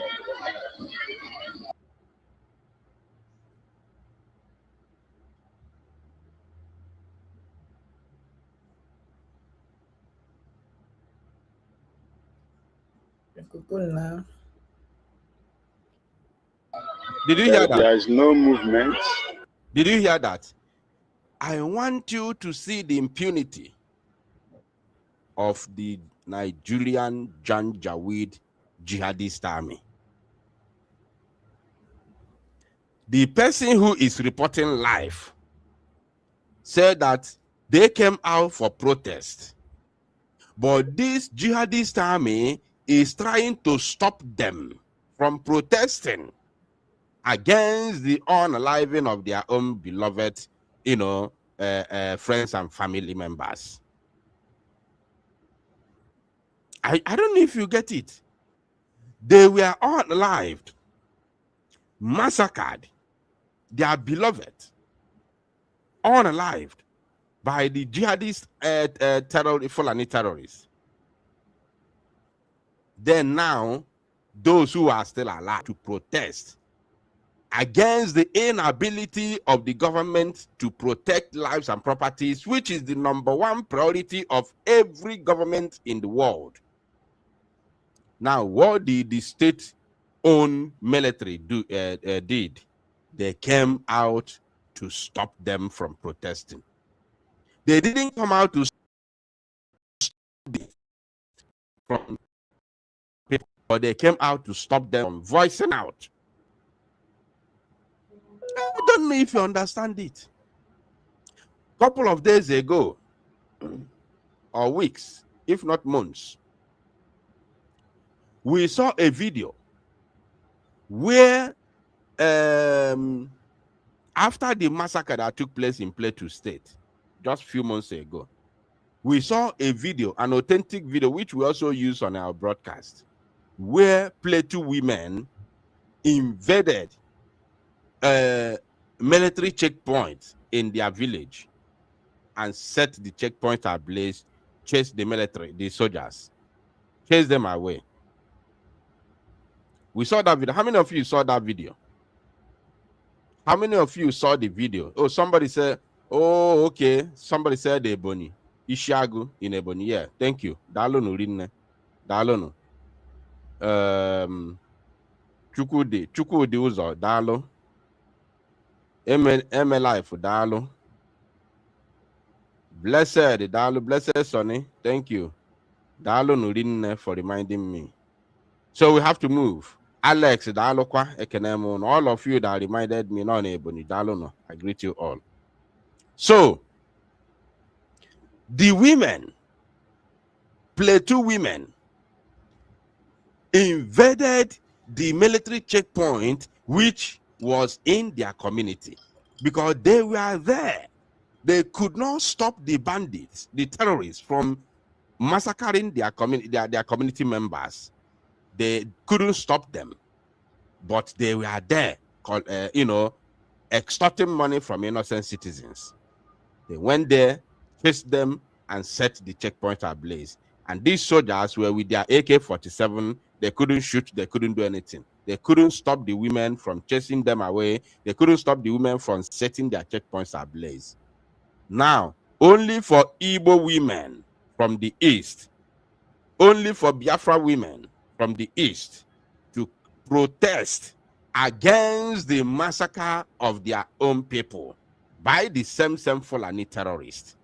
Did you hear that? There is no movement. Did you hear that? I want you to see the impunity of the Nigerian Janjaweed jihadist army. The person who is reporting live said that they came out for protest, but this jihadist army is trying to stop them from protesting against the unaliving of their own beloved, friends and family members. I don't know if you get it. They were unalived, massacred, their beloved, unalived by the jihadist Fulani terrorists. Then now, those who are still alive to protest against the inability of the government to protect lives and properties, which is the #1 priority of every government in the world. Now, what did the state-owned military did? They came out to stop them from protesting. They didn't come out to stop them from people, but they came out to stop them from voicing out. I don't know if you understand it. A couple of days ago, or weeks, if not months, we saw a video where after the massacre that took place in Plateau State just a few months ago, we saw a video, an authentic video, which we also use on our broadcast, where Plateau women invaded military checkpoints in their village and set the checkpoint ablaze, chased the military, the soldiers, chased them away. We saw that video. How many of you saw that video? How many of you saw the video? Oh, somebody said, oh, okay. Somebody said Ebonyi. Ishiagu in Ebonyi. Yeah, thank you. Dalono rinne. Dalono. Chukwu Di Uzo. Dalo. Life. Dalo. Blessed. Dalo. Blessed Sonny. Thank you. Dalono rinne for reminding me. So we have to move. Alex, Dalokwa, Ekenemo, and all of you that reminded me, no, Ebony, Dalono, I greet you all. So, the women, Plateau women, invaded the military checkpoint, which was in their community, because they were there. They could not stop the bandits, the terrorists, from massacring their community members. They couldn't stop them, but they were there, extorting money from innocent citizens. They went there, chased them, and set the checkpoint ablaze. And these soldiers were with their AK-47. They couldn't shoot. They couldn't do anything. They couldn't stop the women from chasing them away. They couldn't stop the women from setting their checkpoints ablaze. Now, only for Igbo women from the east, only for Biafra women from the east to protest against the massacre of their own people by the same Fulani terrorists.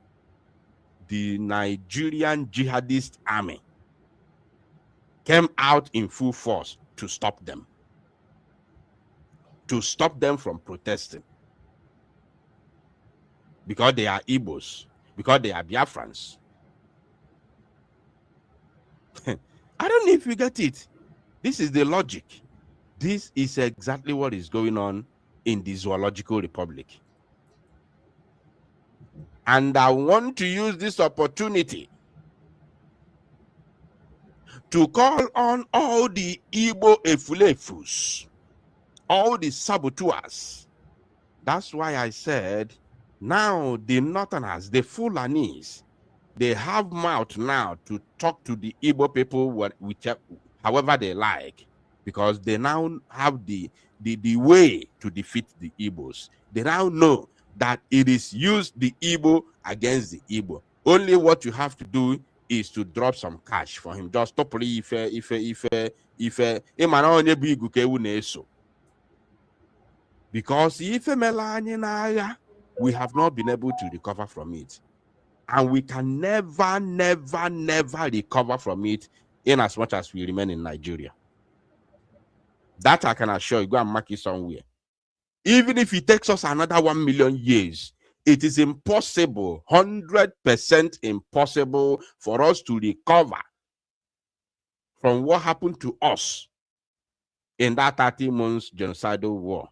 the Nigerian jihadist army came out in full force to stop them from protesting. Because they are Igbos, because they are Biafrans. I don't know if you get it. This is the logic. This is exactly what is going on in the Zoological Republic. And I want to use this opportunity to call on all the Igbo Efulefus, all the saboteurs. That's why I said, now the Northerners, the Fulanis, they have mouth now to talk to the Igbo people however they like, because they now have the way to defeat the Igbos. They now know that it is used the Igbo against the Igbo. Only what you have to do is to drop some cash for him. Just stop if because we have not been able to recover from it. And we can never, never, never recover from it in as much as we remain in Nigeria. That I can assure you. Go and mark it somewhere. Even if it takes us another 1 million years, it is impossible, 100% impossible for us to recover from what happened to us in that 30 months genocidal war.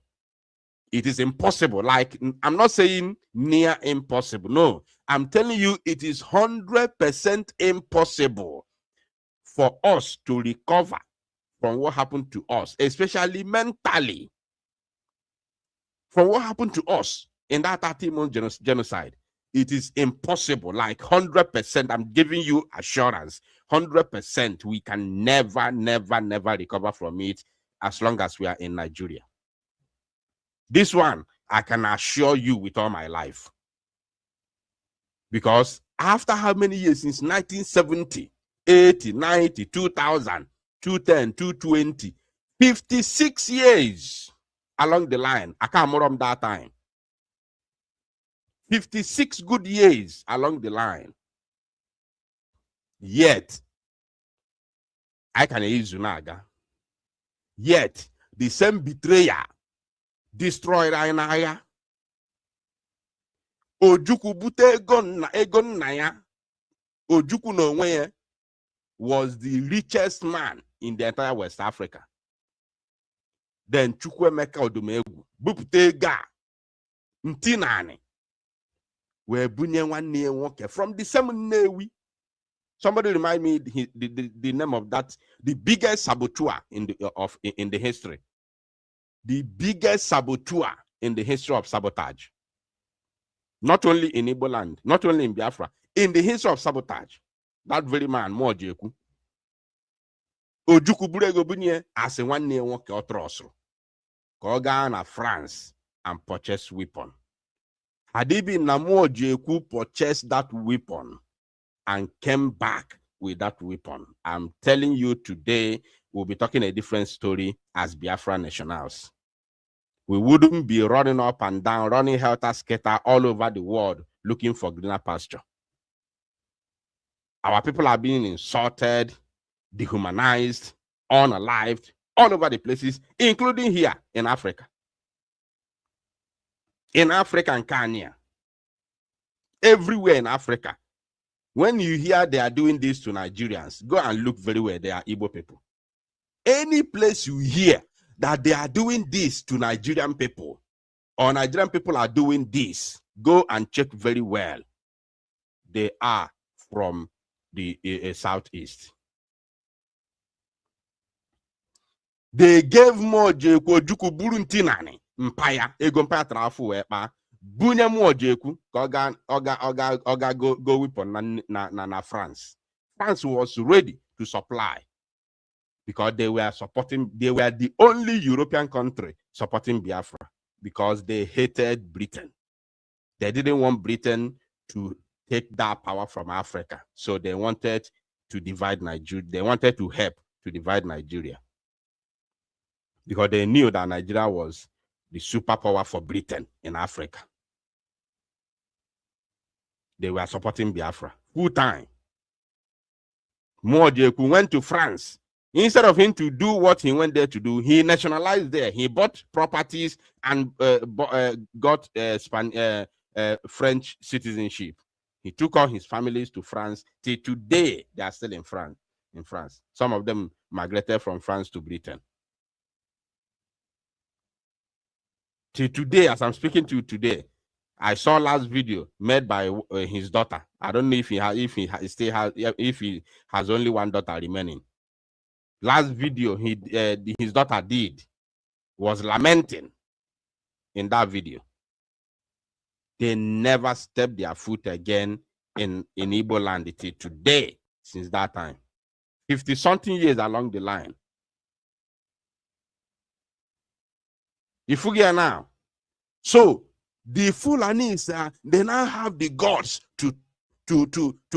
It is impossible. Like, I'm not saying near impossible. No, I'm telling you, it is 100% impossible for us to recover from what happened to us, especially mentally, from what happened to us in that 30-month genocide. It is impossible, like 100%. I'm giving you assurance, 100%. We can never, never, never recover from it as long as we are in Nigeria. This one, I can assure you with all my life. Because after how many years? Since 1970, 80, 90, 2000, 210, 220, 56 years along the line. I can't remember that time. 56 good years along the line. Yet, I can use Zunaga. Yet, the same betrayer destroyed Ainaya. Ojukwu bute ego nna ya. Ojukwu no onwe was the richest man in the entire West Africa. Then Chukwu Odumegwu bupute ga ntinani we bunye nwanne nwoke from the same Nnewi. Somebody remind me the name of that, the biggest saboteur in the history. The biggest saboteur in the history of sabotage. Not only in Igbo land, not only in Biafra, in the history of sabotage. That very man, Mojeku. Ojukwu burego bunye as a one near nwoke otrosro. Koga na France and purchase weapon. Had it been Mojeku purchased that weapon and came back with that weapon, I'm telling you today, we'll be talking a different story as Biafra nationals. We wouldn't be running up and down, running helter-skelter all over the world, looking for greener pasture. Our people are being insulted, dehumanized, unalived, all over the places, including here in Africa. In Africa and Kenya. Everywhere in Africa. When you hear they are doing this to Nigerians, go and look very well. They are Igbo people. Any place you hear that they are doing this to Nigerian people, or Nigerian people are doing this, go and check very well. They are from the southeast. They gave more Ojukwu buruntinani mpaya ego mpaya trafu wepa bunye mo Ojukwu oga go weapon na France. France was ready to supply because they were the only European country supporting Biafra because they hated Britain. They didn't want Britain to take that power from Africa. So they wanted to divide Nigeria. They wanted to help to divide Nigeria. Because they knew that Nigeria was the superpower for Britain in Africa. They were supporting Biafra. Chukwu time. Mojeku went to France. Instead of him to do what he went there to do, he nationalized there. He bought properties and got French citizenship. He took all his families to France. Till today, they are still in France. Some of them migrated from France to Britain. Till today, as I'm speaking to you today, I saw last video made by his daughter. I don't know if he has only one daughter remaining. Last video his daughter did was lamenting in that video. They never stepped their foot again in Igbo land till today, since that time. 50-something years along the line. You forget now. So the Fulanis, they now have the guts to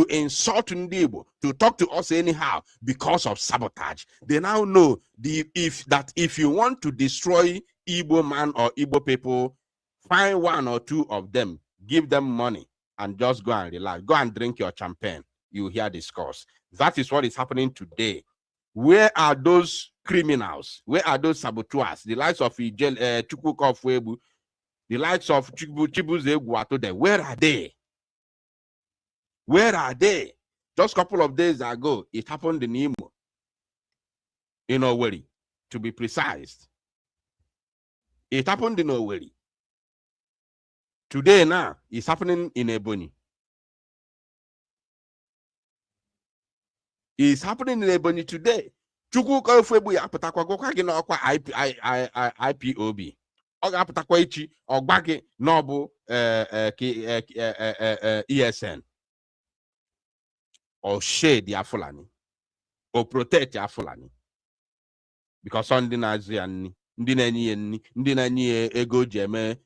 insult Ndibo, to talk to us anyhow because of sabotage. They now know if you want to destroy Igbo man or Igbo people, find one or two of them, give them money, and just go and relax. Go and drink your champagne. You hear discourse. That is what is happening today. Where are those criminals? Where are those saboteurs? The likes of Chukwu Kofwebu, the likes of Chibuze Guatode. Where are they? Where are they? Just a couple of days ago, it happened in Imo, in Owerri, to be precise. It happened in Owerri. Today now, it's happening in Ebonyi. It's happening in Ebonyi today. Chukwu Kofwebu ya apatakwa gokwa gi na okwa IPOB. Ọ ga-apatakwa echi ọgba gị na ọ bụ ESN. Or shade their Fulani, or protect their Fulani. Because on the Nazian, Ndinani ego jeme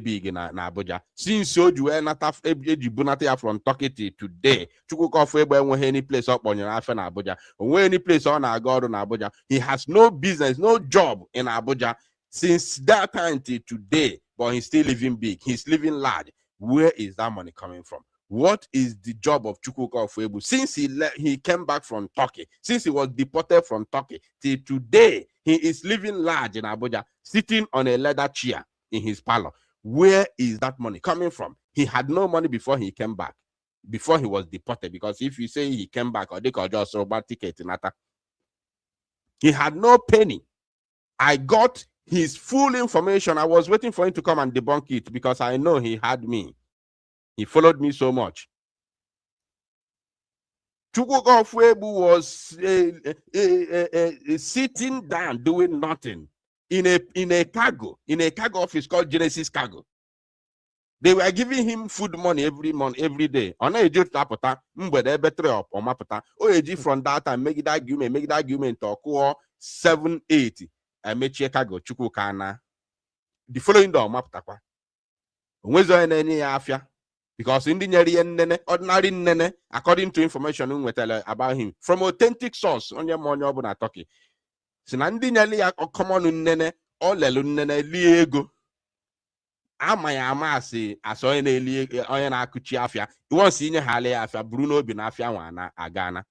big na Abuja. Since so you are not Bunata from Turkey today, Chukwu any place up on your Afan Abuja, or any place on our God on Abuja. He has no business, no job in Abuja since that time till today, but he's still living big, he's living large. Where is that money coming from? What is the job of Chukwu Kofwebu? Since he came back from Turkey, since he was deported from Turkey, till today, he is living large in Abuja, sitting on a leather chair in his parlor. Where is that money coming from? He had no money before he came back, before he was deported, because if you say he came back, or they could just about ticket in Ata, he had no penny. I got his full information. I was waiting for him to come and debunk it because I know he had me. He followed me so much. Chukwu Kofwebu was sitting down doing nothing in a cargo office called Genesis Cargo. They were giving him food money every month, every day. On a joke tapota, mbede betre up or mapota. Oji from that time make that argument to call 780 and make Chicago Chukwu Kana. The following door mapota. Onwezo any afia. Because in the ordinary nene, according to information we tell about him from authentic source on your money obuna Turkey. Sinandi nyali common nene or lelun nene liego. Amaya amasi aso ene li oyana akuchi afia. You want see hale afia Bruno binafia wana agana.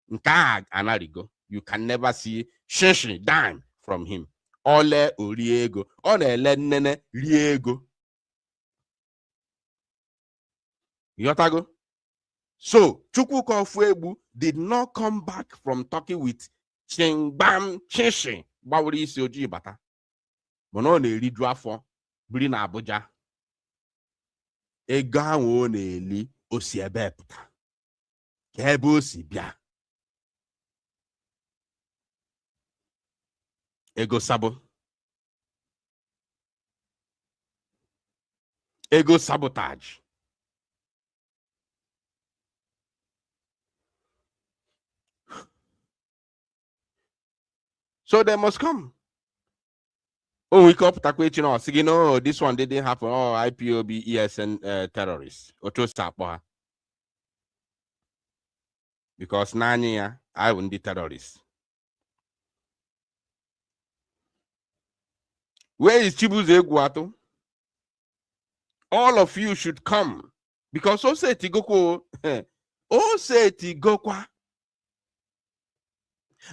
Nka anarigo. You can never see sheshi dime from him. Ole uriego. Ole le nene liego. Yotago. So Chukwu Kofwebu did not come back from Turkey with Chingbam Chishi Bawuri Sioji Bata. Bono ne li drafo bri na Abuja. Ega wo ne li osi ebe puta. Kebe osi bia. Ego sabo. Ego sabotage. So they must come. Oh, we up Takwechino, sige no, this one didn't happen. Oh, IPOB, ESN terrorists. Oto Sapoha. Because Nanya, I wouldn't be terrorists. Where is Chibuze Guato? All of you should come. Because also Tigoko, Oh, say Tigokwa.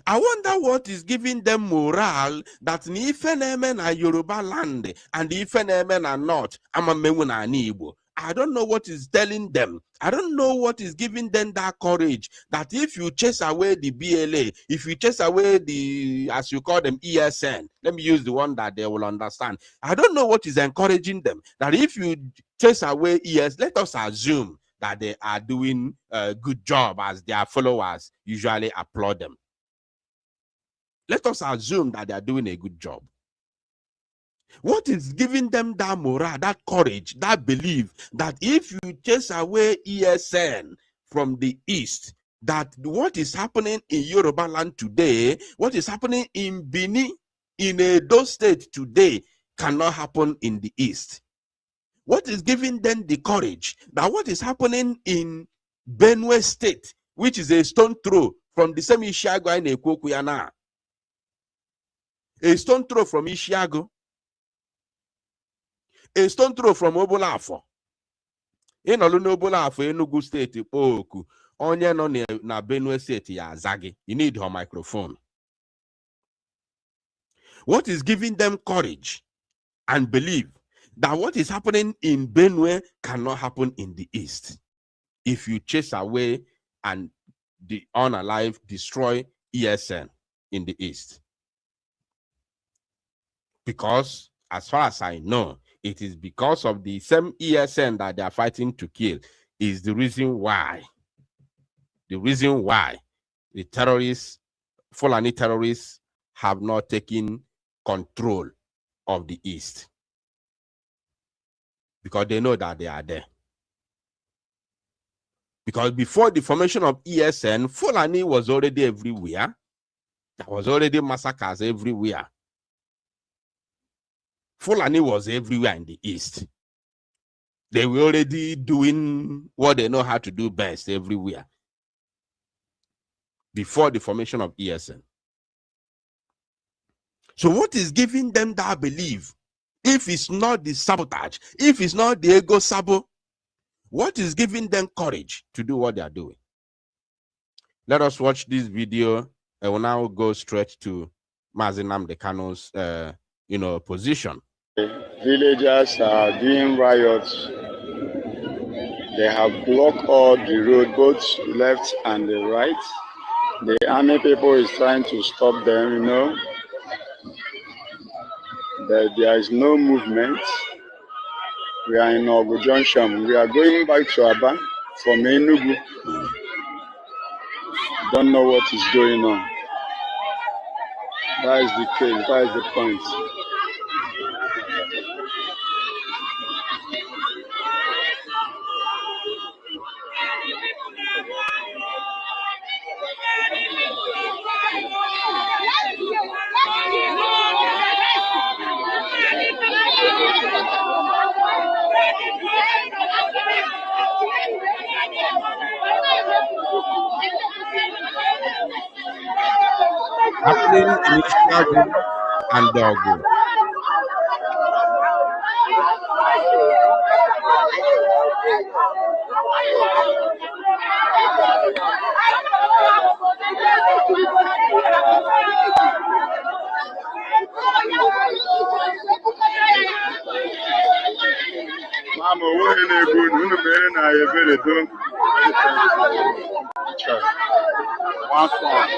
I wonder what is giving them morale that ife na-eme na Yoruba land and ife na-eme na North amamenwu na Igbo. I don't know what is telling them. I don't know what is giving them that courage that if you chase away the BLA, if you chase away the, as you call them, ESN, let me use the one that they will understand. I don't know what is encouraging them that if you chase away ES, let us assume that they are doing a good job as their followers usually applaud them. Let us assume that they are doing a good job. What is giving them that morale, that courage, that belief that if you chase away ESN from the East, that what is happening in Yoruba land today, what is happening in Benin, in Edo State today, cannot happen in the East? What is giving them the courage that what is happening in Benue State, which is a stone throw from the same Ishiago in Ekwokwuyana, a stone throw from Ishiago, a stone throw from Obolafo. In Obolafo, Enugu State, Oku, onye no na Benue State ya Zagi. You need her microphone. What is giving them courage and belief that what is happening in Benue cannot happen in the East? If you chase away and the unalive destroy ESN in the East. Because as far as I know, it is because of the same ESN that they are fighting to kill is the reason why the terrorists, Fulani terrorists, have not taken control of the East. Because they know that they are there. Because before the formation of ESN, Fulani was already everywhere. There was already massacres everywhere. Fulani was everywhere in the East. They were already doing what they know how to do best everywhere before the formation of ESN. So what is giving them that belief? If it's not the sabotage, if it's not the ego sabo, what is giving them courage to do what they are doing? Let us watch this video. I will now go straight to Mazi Nnamdi Kanu's position. Villagers are doing riots. They have blocked all the road, both left and the right. The army people is trying to stop them, There is no movement. We are in Ogu Junction. We are going back to Aba from Enugu. Don't know what is going on. That is the case. That is the point. Happening in Chicago and Dogo. Mama, what are they doing? Who are na very doing? One song.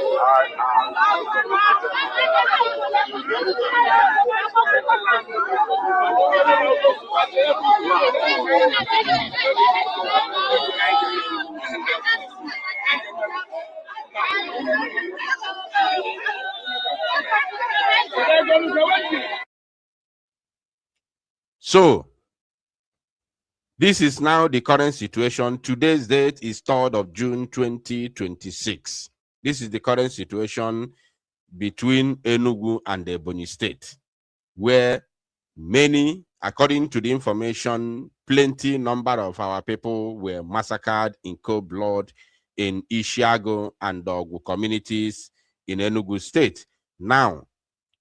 So, this is now the current situation. Today's date is 3rd of June, 2026. This is the current situation between Enugu and Ebonyi State, where many, according to the information, plenty number of our people were massacred in cold blood in Ishiago and Dogu communities in Enugu State. Now,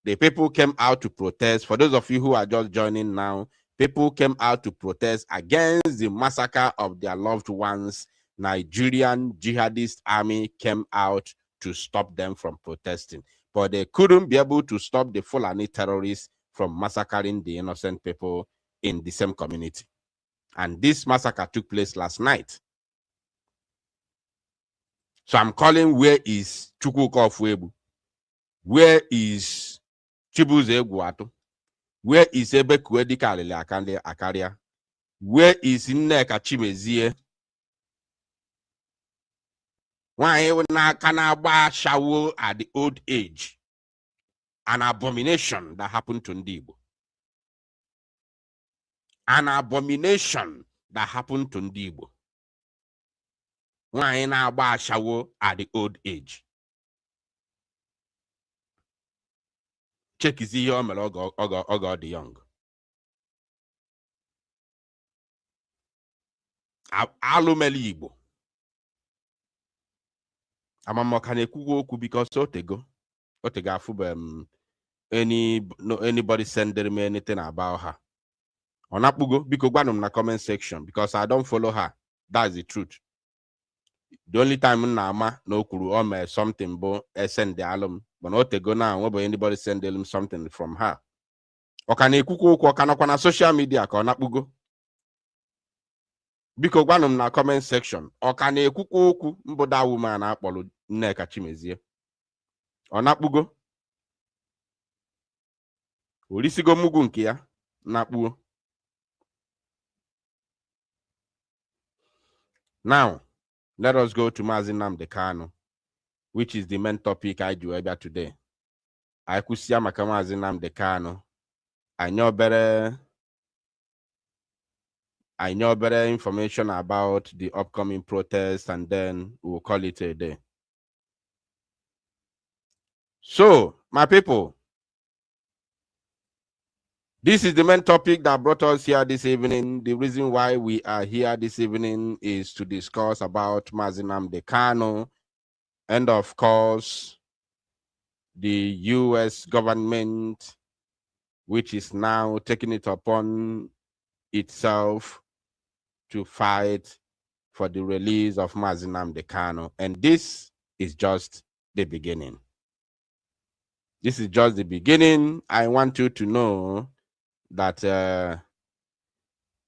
the people came out to protest. For those of you who are just joining now, people came out to protest against the massacre of their loved ones Nigerian jihadist army came out to stop them from protesting. But they couldn't be able to stop the Fulani terrorists from massacring the innocent people in the same community. And this massacre took place last night. So I'm calling, where is Chukwu Di Ya? Where is Chibuze Guato? Where is Ebekuedi Kalile Akaria? Where is Nneka Chimezie? Why can I shower at the old age? An abomination that happened to Ndibo. An abomination that happened to Ndibo. Why na shower at the old age? Check is here, Ogo the young. Alumeli Igbo. Amamokane kugo because Otego anybody send me anything about her. Onapugo because one in the comment section because I don't follow her. That's the truth. The only time Nama no kuru or something bo send the alum, but not go now. What anybody send them something from her? Okane kuku okana social media ka onapugo. Because one in the comment section. Okane kuku mboda woman akpolo Nneka Chimezie. Onapugo. Olisigo mugu nke ya nakpuo. Now, let us go to Mazi Nnamdi Kanu, which is the main topic I do about today. I could see Mazi Nnamdi Kanu. I know better information about the upcoming protest, and then we'll call it a day. So, my people, this is the main topic that brought us here this evening. The reason why we are here this evening is to discuss about Mazi Nnamdi Kanu, and of course, the U.S. government, which is now taking it upon itself to fight for the release of Mazi Nnamdi Kanu. And this is just the beginning. This is just the beginning. I want you to know that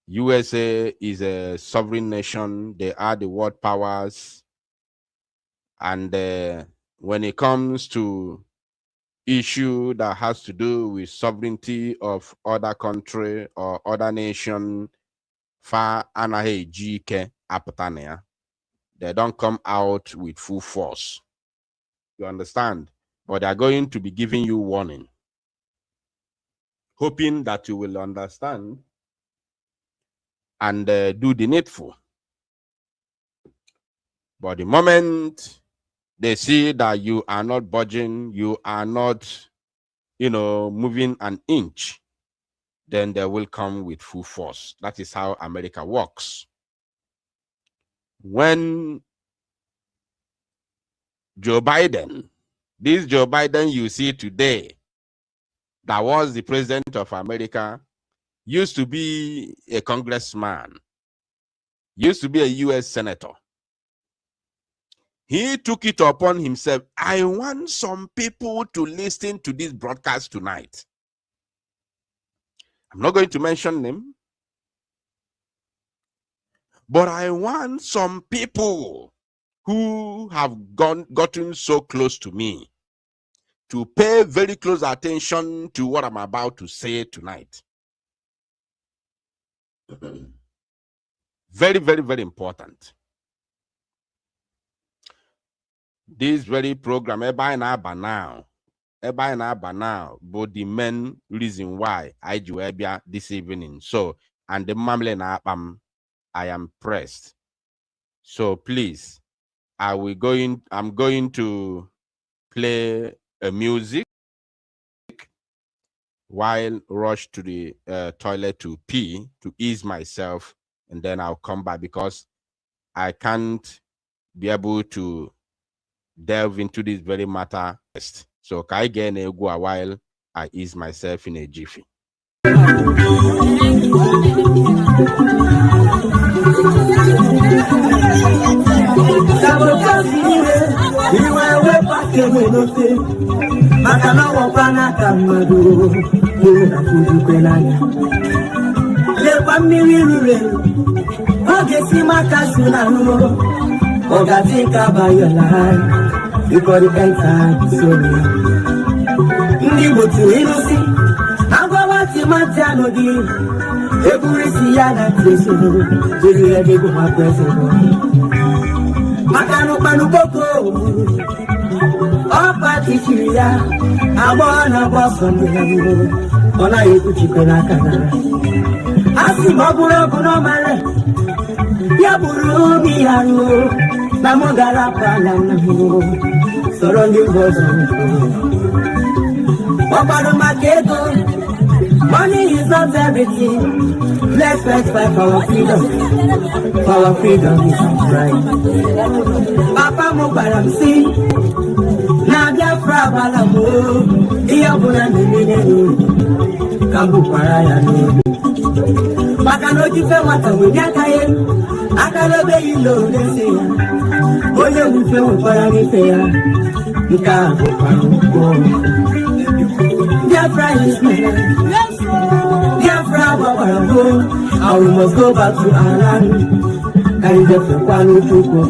USA is a sovereign nation. They are the world powers. And when it comes to issue that has to do with sovereignty of other country or other nation, far anahe jike apatania, they don't come out with full force. You understand? But they are going to be giving you warning, hoping that you will understand and do the needful. But the moment they see that you are not budging, you are not, moving an inch, then they will come with full force. That is how America works. When Joe Biden, this Joe Biden you see today, that was the president of America, used to be a congressman, used to be a U.S. senator. He took it upon himself. I want some people to listen to this broadcast tonight. I'm not going to mention them, but I want some people who have gotten so close to me to pay very close attention to what I'm about to say tonight. Very, very, very important. This very program, everybody now, but the main reason why I do this evening. So, and the mamle na I am pressed. So please, I'm going to play a music while rush to the toilet to pee to ease myself, and then I'll come back because I can't be able to delve into this very matter. So can I get a go a while I ease myself in a jiffy? kewe nofe maka na wopana kamado na fudu penanya le kwa mmiri rure oge si maka suna no oga think about your life before the end time sorry ndi botu inusi agwa ti mati anodi eburisi ya na treso jeri ebe go ma president makanu panu boko opa tichiria abona bosondo ona yeku chikena kana asi maburo kuno mare ya buru mi haru na mogara pala na surrounding bozo obado maketo money is not everything. Let's fight for our freedom. For our freedom is right. Papa mo baramsi. Nadia fra balamo. Iya buna nene. Kambu paraya no. Makano jife wata winyakaye. Akalo be yilo neseya. Oye wife wapara nifeya. Nika wapara. Dear friends, dear friend, and we must go back to our land. Carry the Fukwano to go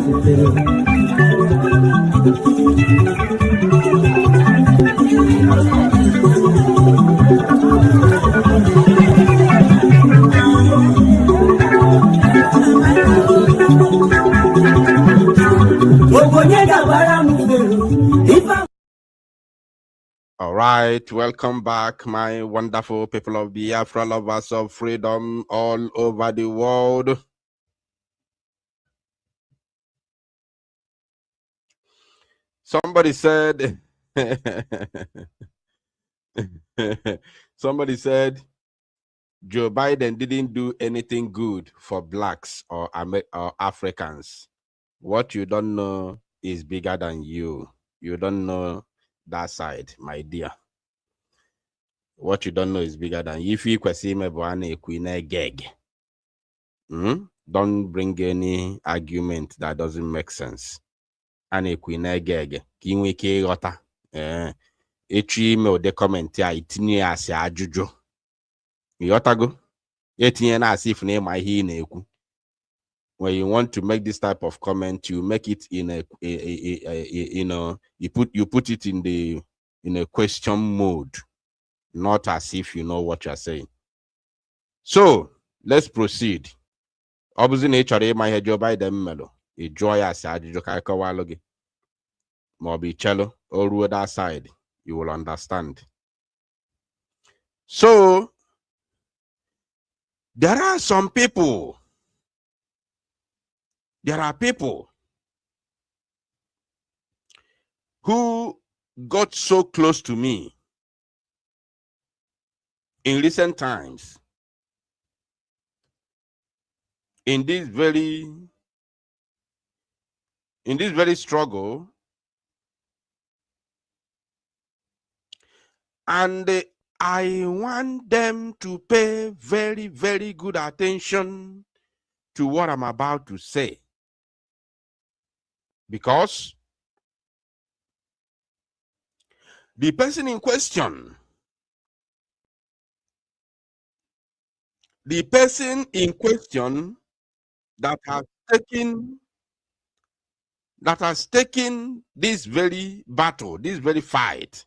All right, welcome back, my wonderful people of Biafra, lovers of freedom all over the world. Somebody said, somebody said, Joe Biden didn't do anything good for blacks or Africans. What you don't know is bigger than you. You don't know that side, my dear. What you don't know is bigger than you. If you gag, don't bring any argument that doesn't make sense. And a queen gag, kinweke rota. Echi me de comment ya itinye asi ajuju. Yotago. Etinye na asif ne my he neku. When you want to make this type of comment, you make it in a you know, you put it in a question mode, not as if you know what you're saying. So let's proceed. Obviously, nature my head job by them melo. A joy as I do kakawalogi. Mobi cello or that side, you will understand. So there are some people. There are people who got so close to me in recent times in this very struggle, and I want them to pay very, very good attention to what I'm about to say, because the person in question, that has taken this very battle, this very fight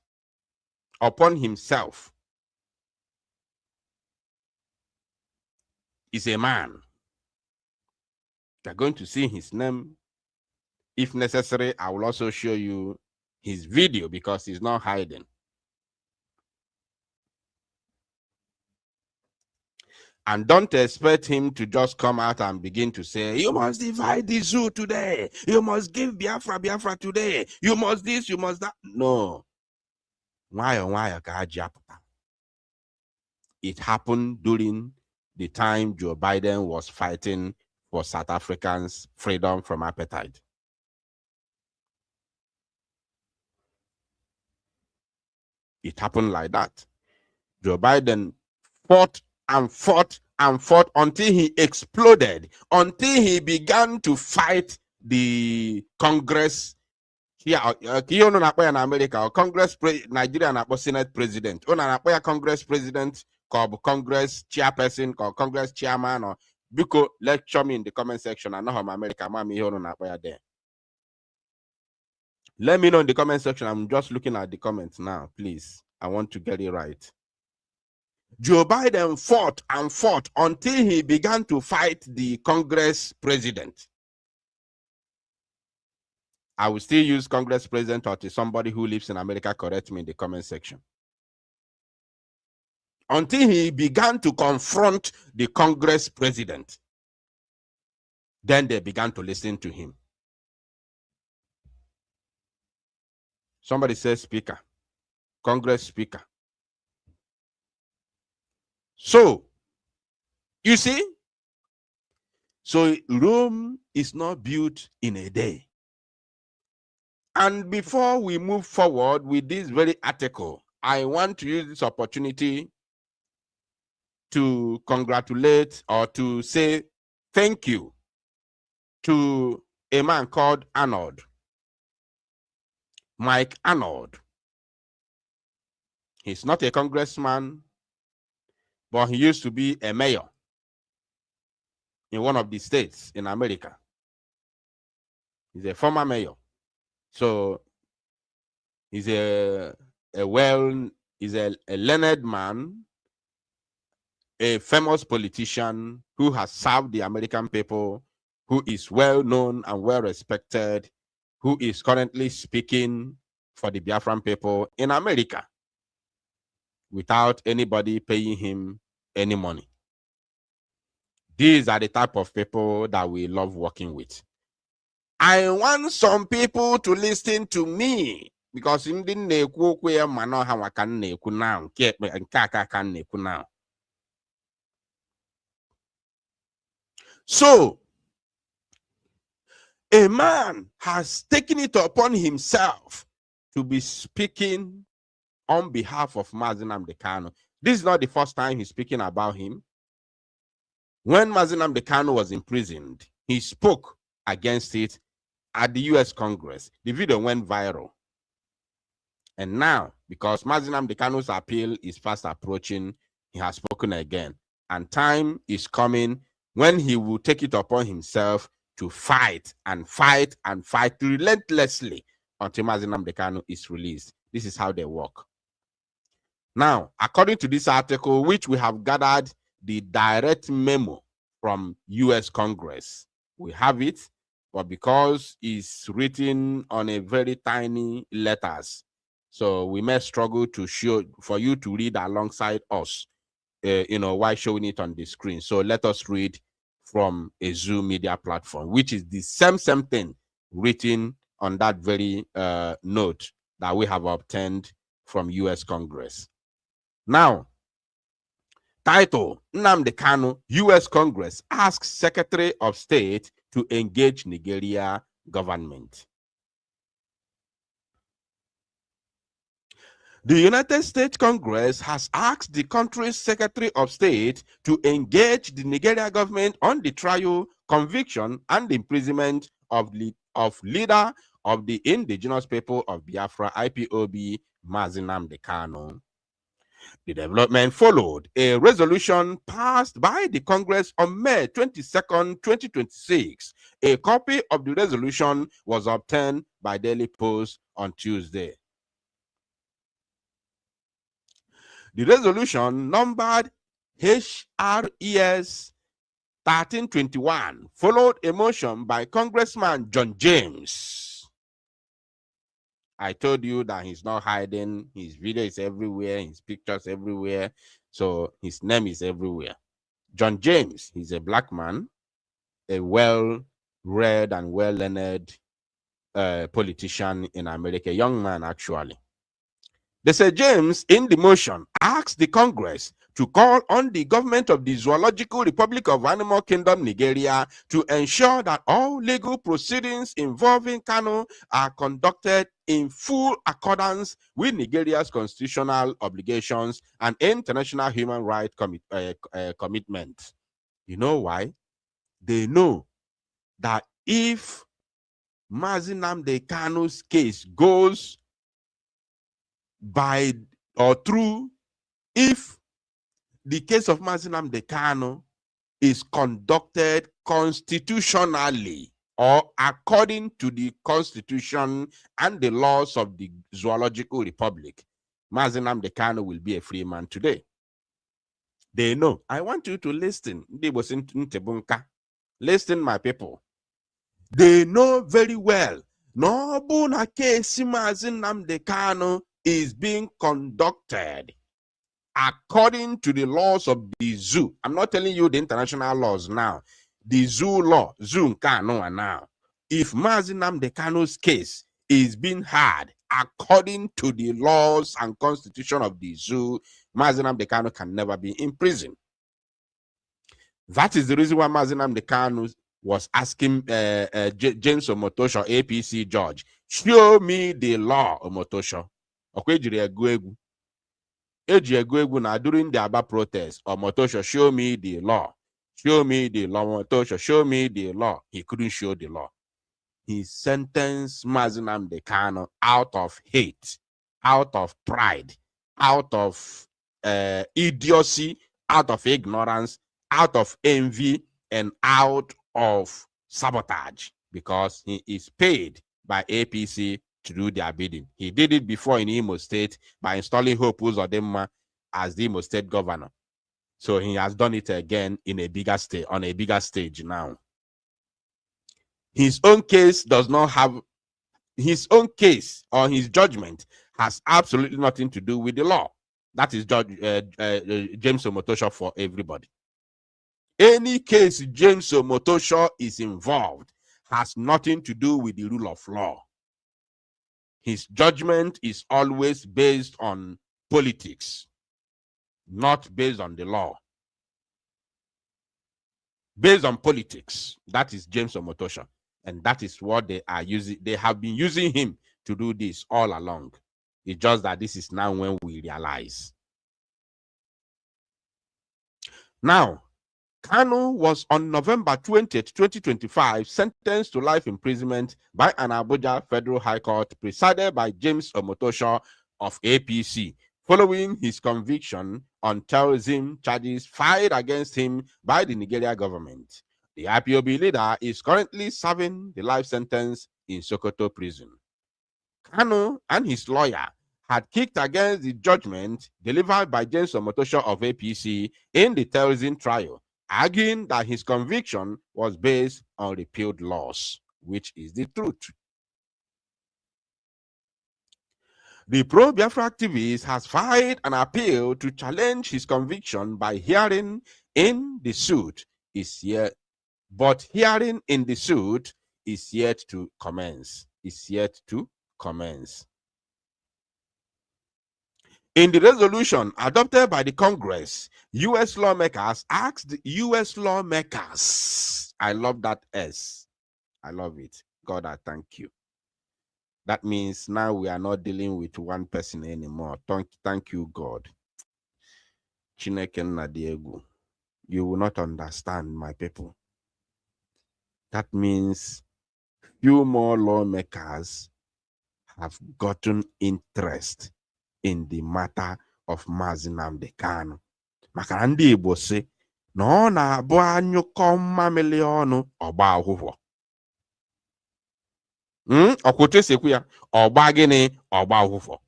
upon himself, is a man. You're going to see his name. If necessary, I will also show you his video because he's not hiding. And don't expect him to just come out and begin to say, you must divide the zoo today. You must give Biafra today. You must this, you must that. No. It happened during the time Joe Biden was fighting for South Africans' freedom from apartheid. It happened like that. Joe Biden fought and fought and fought until he exploded, until he began to fight the Congress here, you know, in America, or Congress, Nigeria, and Senate president. On Congress president, called Congress chairperson, or Congress chairman, or Biko, lecture me in the comment section. I know how America, mommy, here on there. Let me know in the comment section. I'm just looking at the comments now, please. I want to get it right. Joe Biden fought and fought until he began to fight the Congress president. I will still use Congress president or to somebody who lives in America. Correct me in the comment section. Until he began to confront the Congress president. Then they began to listen to him. Somebody says speaker. Congress speaker. So, you see? So Rome is not built in a day. And before we move forward with this very article, I want to use this opportunity to congratulate or to say thank you to a man called Arnold, Mike Arnold. He's not a congressman, but he used to be a mayor in one of the states in America. He's a former mayor. So he's a learned man, a famous politician who has served the American people, who is well known and well respected, who is currently speaking for the Biafran people in America without anybody paying him any money. These are the type of people that we love working with. I want some people to listen to me because in the now. So a man has taken it upon himself to be speaking on behalf of Mazi Nnamdi Kanu. This is not the first time he's speaking about him. When Mazi Nnamdi Kanu was imprisoned, he spoke against it at the US Congress. The video went viral. And now, because Mazi Nnamdi Kanu's appeal is fast approaching, he has spoken again. And time is coming when he will take it upon himself to fight and fight and fight relentlessly until Mazi Nnamdi Kanu is released. This is how they work. Now, according to this article, which we have gathered the direct memo from US Congress, we have it, but because it's written on a very tiny letters, so we may struggle to show for you to read alongside us, while showing it on the screen. So let us read from a Zoom media platform, which is the same thing written on that very note that we have obtained from US Congress. Now, title, Nnamdi Kanu, US Congress asks Secretary of State to engage Nigeria government. The United States Congress has asked the country's Secretary of State to engage the Nigeria government on the trial, conviction, and imprisonment of leader of the indigenous people of Biafra, IPOB, Mazi Nnamdi Kanu. The development followed a resolution passed by the Congress on May 22nd, 2026. A copy of the resolution was obtained by Daily Post on Tuesday. The resolution, numbered HRES 1321, followed a motion by Congressman John James. I told you that he's not hiding. His video is everywhere. His pictures everywhere. So his name is everywhere. John James, he's a black man, a well-read and well-learned politician in America, a young man actually. They said James, in the motion, asked the Congress to call on the government of the Zoological Republic of Animal Kingdom, Nigeria, to ensure that all legal proceedings involving Kanu are conducted in full accordance with Nigeria's constitutional obligations and international human rights commitment. You know why? They know that if Mazi Nnamdi Kanu's case goes by or through, if the case of Mazi Nnamdi Kanu is conducted constitutionally or according to the Constitution and the laws of the Zoological Republic, Mazi Nnamdi Kanu will be a free man today. They know. I want you to listen. Listen, my people. They know very well. No bona case Mazi Nnamdi Kanu is being conducted according to the laws of the zoo. I'm not telling you the international laws now. The zoo law, zoo Nkano now. If Mazi Nnamdi Kanu's case is being heard according to the laws and constitution of the zoo, Mazi Nnamdi Kanu can never be in prison. That is the reason why Mazi Nnamdi Kanu was asking James Omotosho, APC judge, show me the law, Omotosho. Now during the Aba protest, Omotosho, show me the law. Show me the law, Omotosho, show me the law. He couldn't show the law. He sentenced Mazi Nnamdi Kanu out of hate, out of pride, out of idiocy, out of ignorance, out of envy, and out of sabotage, because he is paid by APC to do their bidding. He did it before in Imo State by installing Hope Uzodimma as the Imo State governor. So he has done it again in a bigger state, on a bigger stage now. His own case does not have, his own case or his judgment has absolutely nothing to do with the law. That is Judge James Omotosho for everybody. Any case James Omotosho is involved has nothing to do with the rule of law. His judgment is always based on politics, not based on the law. Based on politics, that is James Omotosho. And that is what they are using. They have been using him to do this all along. It's just that this is now when we realize. Now, Kanu was on November 20th, 2025, sentenced to life imprisonment by an Abuja Federal High Court presided by James Omotosho of APC, following his conviction on terrorism charges filed against him by the Nigeria government. The IPOB leader is currently serving the life sentence in Sokoto prison. Kanu and his lawyer had kicked against the judgment delivered by James Omotosho of APC in the terrorism trial, arguing that his conviction was based on repealed laws, which is the truth. The pro-Biafra activist has filed an appeal to challenge his conviction by hearing in the suit is yet, but hearing in the suit is yet to commence. In the resolution adopted by the Congress, U.S. lawmakers asked U.S. lawmakers, I love that S, I love it. God, I thank you. That means now we are not dealing with one person anymore. Thank you, God. Chineke nna dị egwu. You will not understand, my people. That means few more lawmakers have gotten interest in the matter of Mazi Nnamdi Kanu. Maka ndị Igbo sị na ọ na-abụ anyụkọ mmamịlị ọnụ ọgba akwụkwọ. Ọkwụtụ esekwu ya ọgba gịnị ọgba akwụkwọ.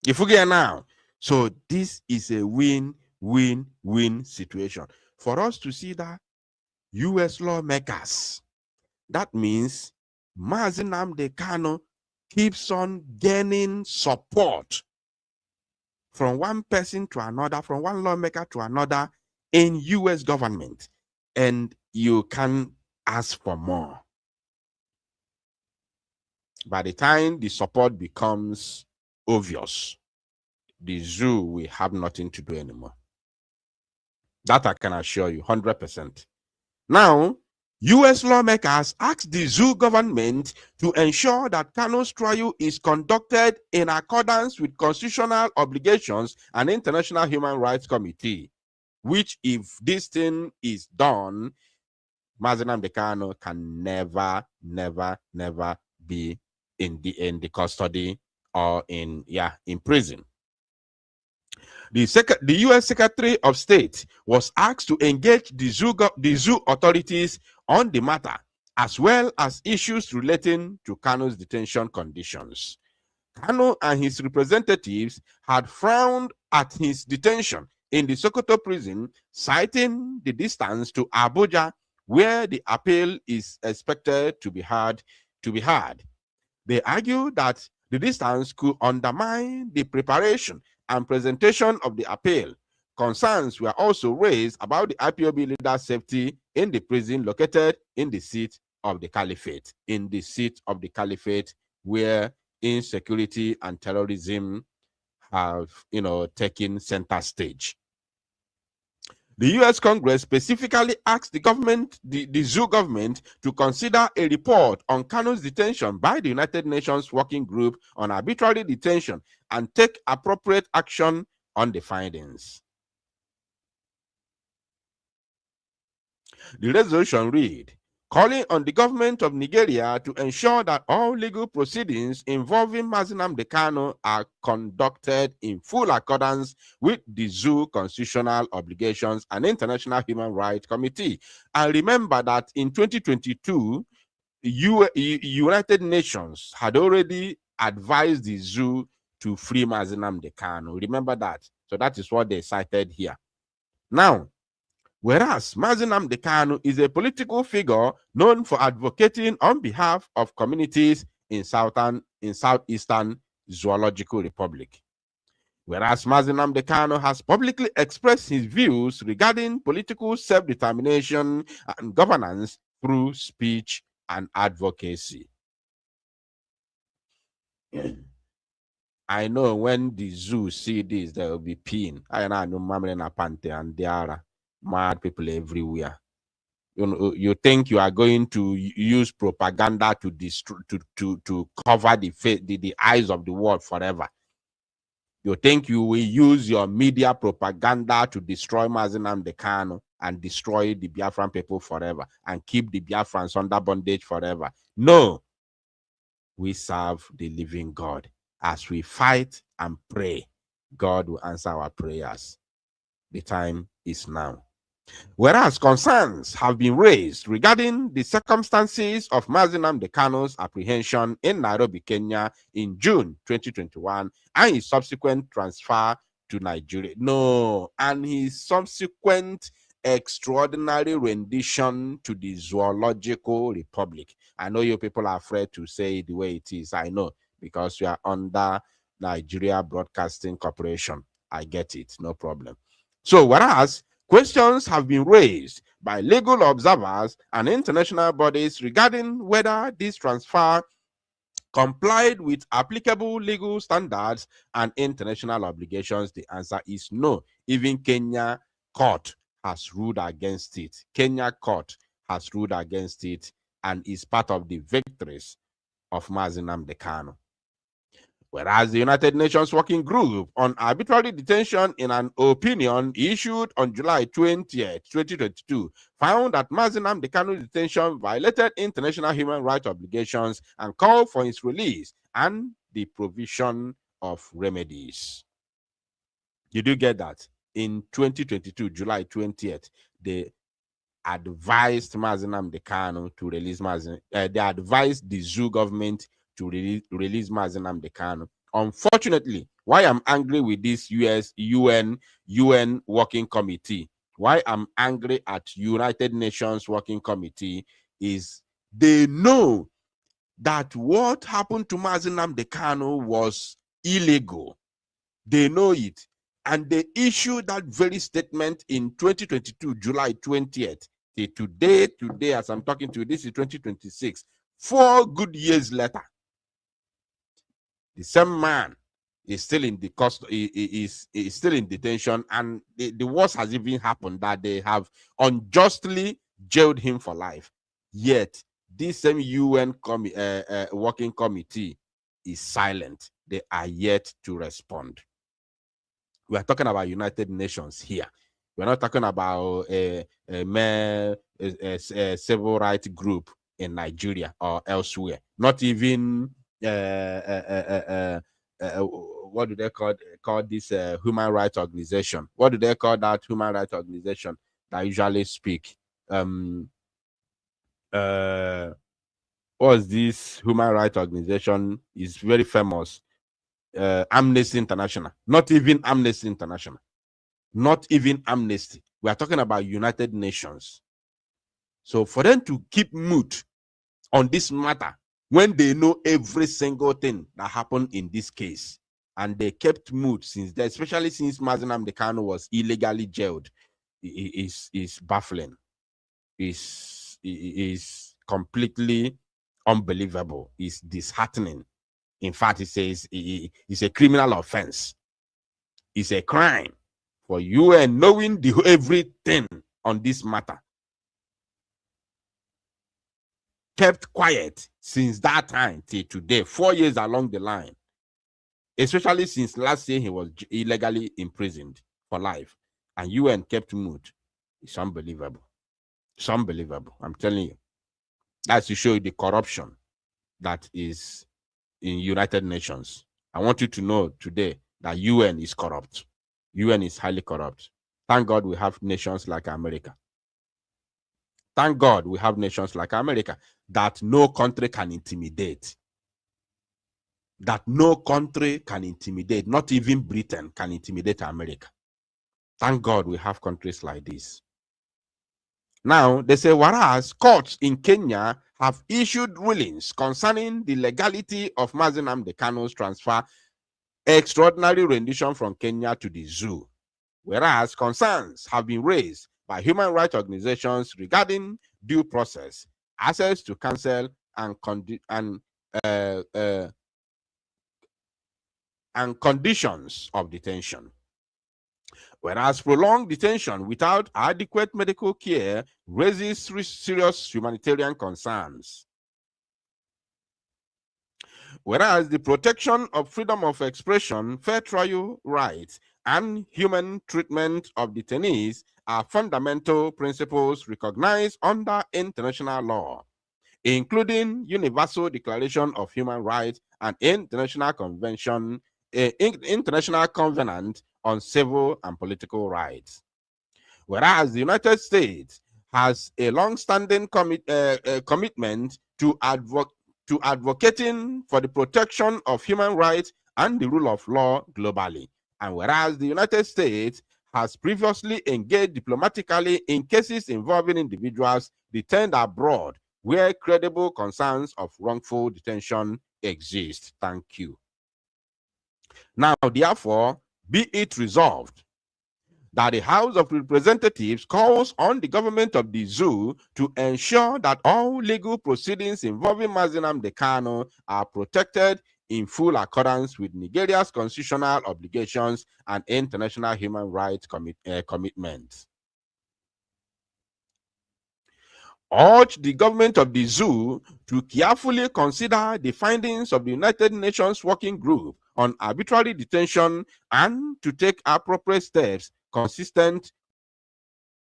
You forget now. So this is a win-win-win situation. For us to see that U.S. lawmakers, that means Mazi Nnamdi Kanu keeps on gaining support from one person to another, from one lawmaker to another in U.S. government. And you can ask for more. By the time the support becomes obvious, the zoo will have nothing to do anymore. That I can assure you, 100%. Now, U.S. lawmakers asked the zoo government to ensure that Kanu's trial is conducted in accordance with constitutional obligations and International Human Rights Committee, which if this thing is done, Mazi Nnamdi Kanu can never be in the custody or in prison. The U.S. Secretary of State was asked to engage the zoo authorities on the matter, as well as issues relating to Kanu's detention conditions. Kanu and his representatives had frowned at his detention in the Sokoto prison, citing the distance to Abuja, where the appeal is expected to be heard. They argued that the distance could undermine the preparation and presentation of the appeal. Concerns were also raised about the IPOB leader's safety in the prison located in the seat of the caliphate, where insecurity and terrorism have, taken center stage. The U.S. Congress specifically asked the zoo government, to consider a report on Kanu's detention by the United Nations Working Group on Arbitrary Detention and take appropriate action on the findings. The resolution read, calling on the government of Nigeria to ensure that all legal proceedings involving Mazi Nnamdi Kanu are conducted in full accordance with the zoo constitutional obligations and International Human Rights Committee. And remember that in 2022, United Nations had already advised the zoo to free Mazi Nnamdi Kanu. Remember that. So that is what they cited here. Now, whereas Mazi Nnamdi Kanu is a political figure known for advocating on behalf of communities in Southeastern Zoological Republic. Whereas Mazi Nnamdi Kanu has publicly expressed his views regarding political self-determination and governance through speech and advocacy. I know when the zoo see this, they will be peeing. I know Mamre Pante and there are mad people everywhere. You think you are going to use propaganda to cover the eyes of the world forever. You think you will use your media propaganda to destroy Mazi Nnamdi Kanu and destroy the Biafran people forever and keep the Biafrans under bondage forever. No. We serve the living God. As we fight and pray, God will answer our prayers. The time is now. Whereas concerns have been raised regarding the circumstances of Mazi Nnamdi Kanu's apprehension in Nairobi, Kenya in June 2021 and his subsequent transfer to Nigeria. And his subsequent extraordinary rendition to the Zoological Republic. I know you people are afraid to say it the way it is. I know, because you are under Nigeria Broadcasting Corporation. I get it, no problem. So, whereas questions have been raised by legal observers and international bodies regarding whether this transfer complied with applicable legal standards and international obligations, the answer is no. Even Kenya court has ruled against it. Kenya court has ruled against it and is part of the victories of Mazi Nnamdi Kanu. Whereas the United Nations Working Group on Arbitrary Detention, in an opinion issued on July 20th, 2022, found that Mazi Nnamdi Kanu's detention violated international human rights obligations and called for his release and the provision of remedies. You do get that? In 2022, July 20th, they advised Mazi Nnamdi Kanu to release they advised the zoo government to release Mazi Nnamdi Kanu. Unfortunately, why I'm angry with this UN Working Committee, why I'm angry at United Nations Working Committee is they know that what happened to Mazi Nnamdi Kanu was illegal. They know it. And they issued that very statement in 2022, July 20th. Today, as I'm talking to you, this is 2026. 4 good years later, the same man is still in the is still in detention, and the worst has even happened that they have unjustly jailed him for life. Yet this same UN Working Committee is silent. They are yet to respond. We are talking about United Nations here. We're not talking about a civil rights group in Nigeria or elsewhere. Not even what do they call this human rights organization? What do they call that human rights organization that usually speak? What's this human rights organization? Is very famous. Amnesty International. Not even Amnesty International. Not even Amnesty. We are talking about United Nations. So for them to keep mute on this matter when they know every single thing that happened in this case, and they kept mute since then, especially since Mazi Nnamdi Kanu was illegally jailed, is baffling. Is completely unbelievable. It's disheartening. In fact, it says it's a criminal offense. It's a crime for you and knowing everything on this matter. Kept quiet since that time till today, 4 years along the line. Especially since last year he was illegally imprisoned for life. And UN kept mute. It's unbelievable. It's unbelievable. I'm telling you. That's to show you the corruption that is in United Nations. I want you to know today that UN is corrupt. UN is highly corrupt. Thank God we have nations like America. Thank God we have nations like America that no country can intimidate. That no country can intimidate. Not even Britain can intimidate America. Thank God we have countries like this. Now, they say, whereas courts in Kenya have issued rulings concerning the legality of Mazi Nnamdi Kanu's transfer extraordinary rendition from Kenya to the zoo, whereas concerns have been raised by human rights organizations regarding due process, access to counsel, and conditions of detention. Whereas prolonged detention without adequate medical care raises serious humanitarian concerns. Whereas the protection of freedom of expression, fair trial rights, and human treatment of detainees are fundamental principles recognized under international law, including Universal Declaration of Human Rights and International Covenant on Civil and Political Rights. Whereas the United States has a long-standing commitment to advocating for the protection of human rights and the rule of law globally. And whereas the United States has previously engaged diplomatically in cases involving individuals detained abroad where credible concerns of wrongful detention exist. Thank you. Now, therefore, be it resolved that the House of Representatives calls on the government of the zoo to ensure that all legal proceedings involving Mazi Nnamdi Kanu are protected in full accordance with Nigeria's constitutional obligations and international human rights commitments. Urge the government of the zoo to carefully consider the findings of the United Nations Working Group on arbitrary detention and to take appropriate steps consistent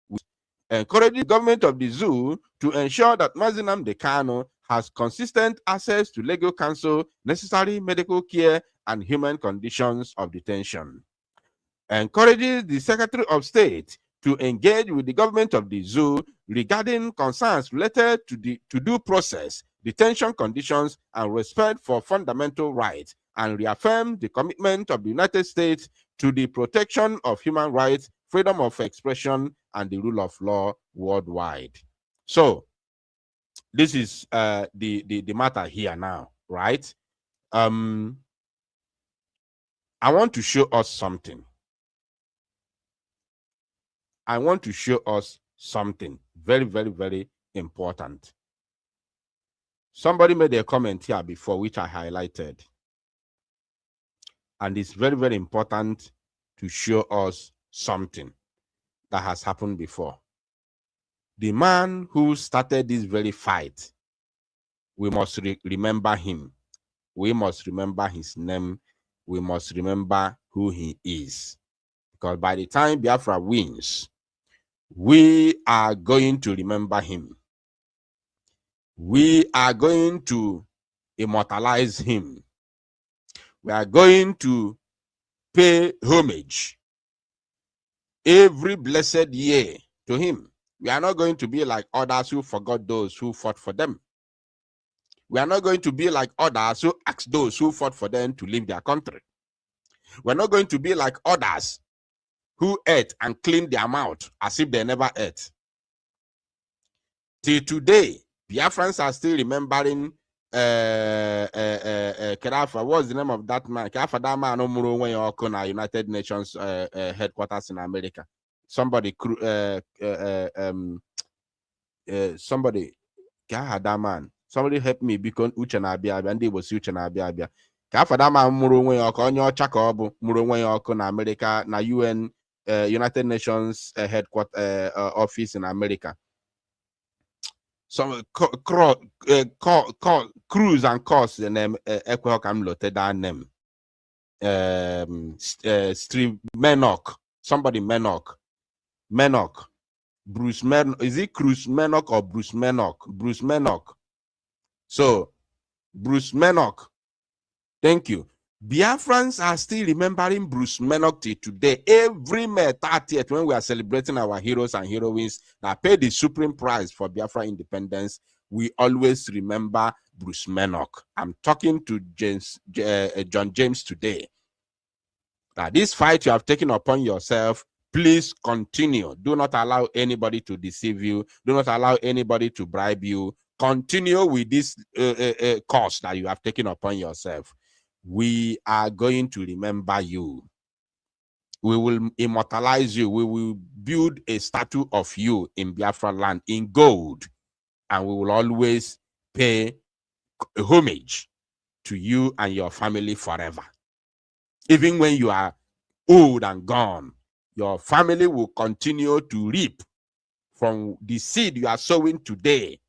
with encouraging the government of the zoo to ensure that Mazi Nnamdi Kanu has consistent access to legal counsel, necessary medical care, and human conditions of detention. Encourages the Secretary of State to engage with the government of the zoo regarding concerns related to due process, detention conditions, and respect for fundamental rights, and reaffirm the commitment of the United States to the protection of human rights, freedom of expression, and the rule of law worldwide. So, this is the matter here now, right? I want to show us something. I want to show us something very, very, very important. Somebody made a comment here before, which I highlighted. And it's very, very important to show us something that has happened before. The man who started this very fight, we must remember him. We must remember his name. We must remember who he is. Because by the time Biafra wins, we are going to remember him. We are going to immortalize him. We are going to pay homage every blessed year to him. We are not going to be like others who forgot those who fought for them. We are not going to be like others who asked those who fought for them to leave their country. We're not going to be like others who ate and cleaned their mouth as if they never ate. Till today, Biafrans are still remembering Kerafa. What's the name of that man? Kerafa, that man, no United Nations headquarters in America. Somebody, somebody, that man. Somebody help me because Uche na abia and they was Uche na abia. Kerafa, that man, muru onwe ya onye ọcha ka ọ bụ muru onwe ya ọkụ na America na UN United Nations headquarters office in America. Some cruise and course the name Equihokam Lote that name. Steve Menok, somebody Menok. Bruce Menok. Is it Cruz Menok or Bruce Menok? Bruce Menok. So Bruce Menok. Thank you. Biafrans are still remembering Bruce Menok till today. Every May 30th, when we are celebrating our heroes and heroines that paid the supreme price for Biafra independence, we always remember Bruce Menok. I'm talking to John James today. This fight you have taken upon yourself, please continue. Do not allow anybody to deceive you. Do not allow anybody to bribe you. Continue with this cause that you have taken upon yourself. We are going to remember you. We will immortalize you. We will build a statue of you in Biafra land in gold. And we will always pay homage to you and your family forever. Even when you are old and gone, your family will continue to reap from the seed you are sowing today.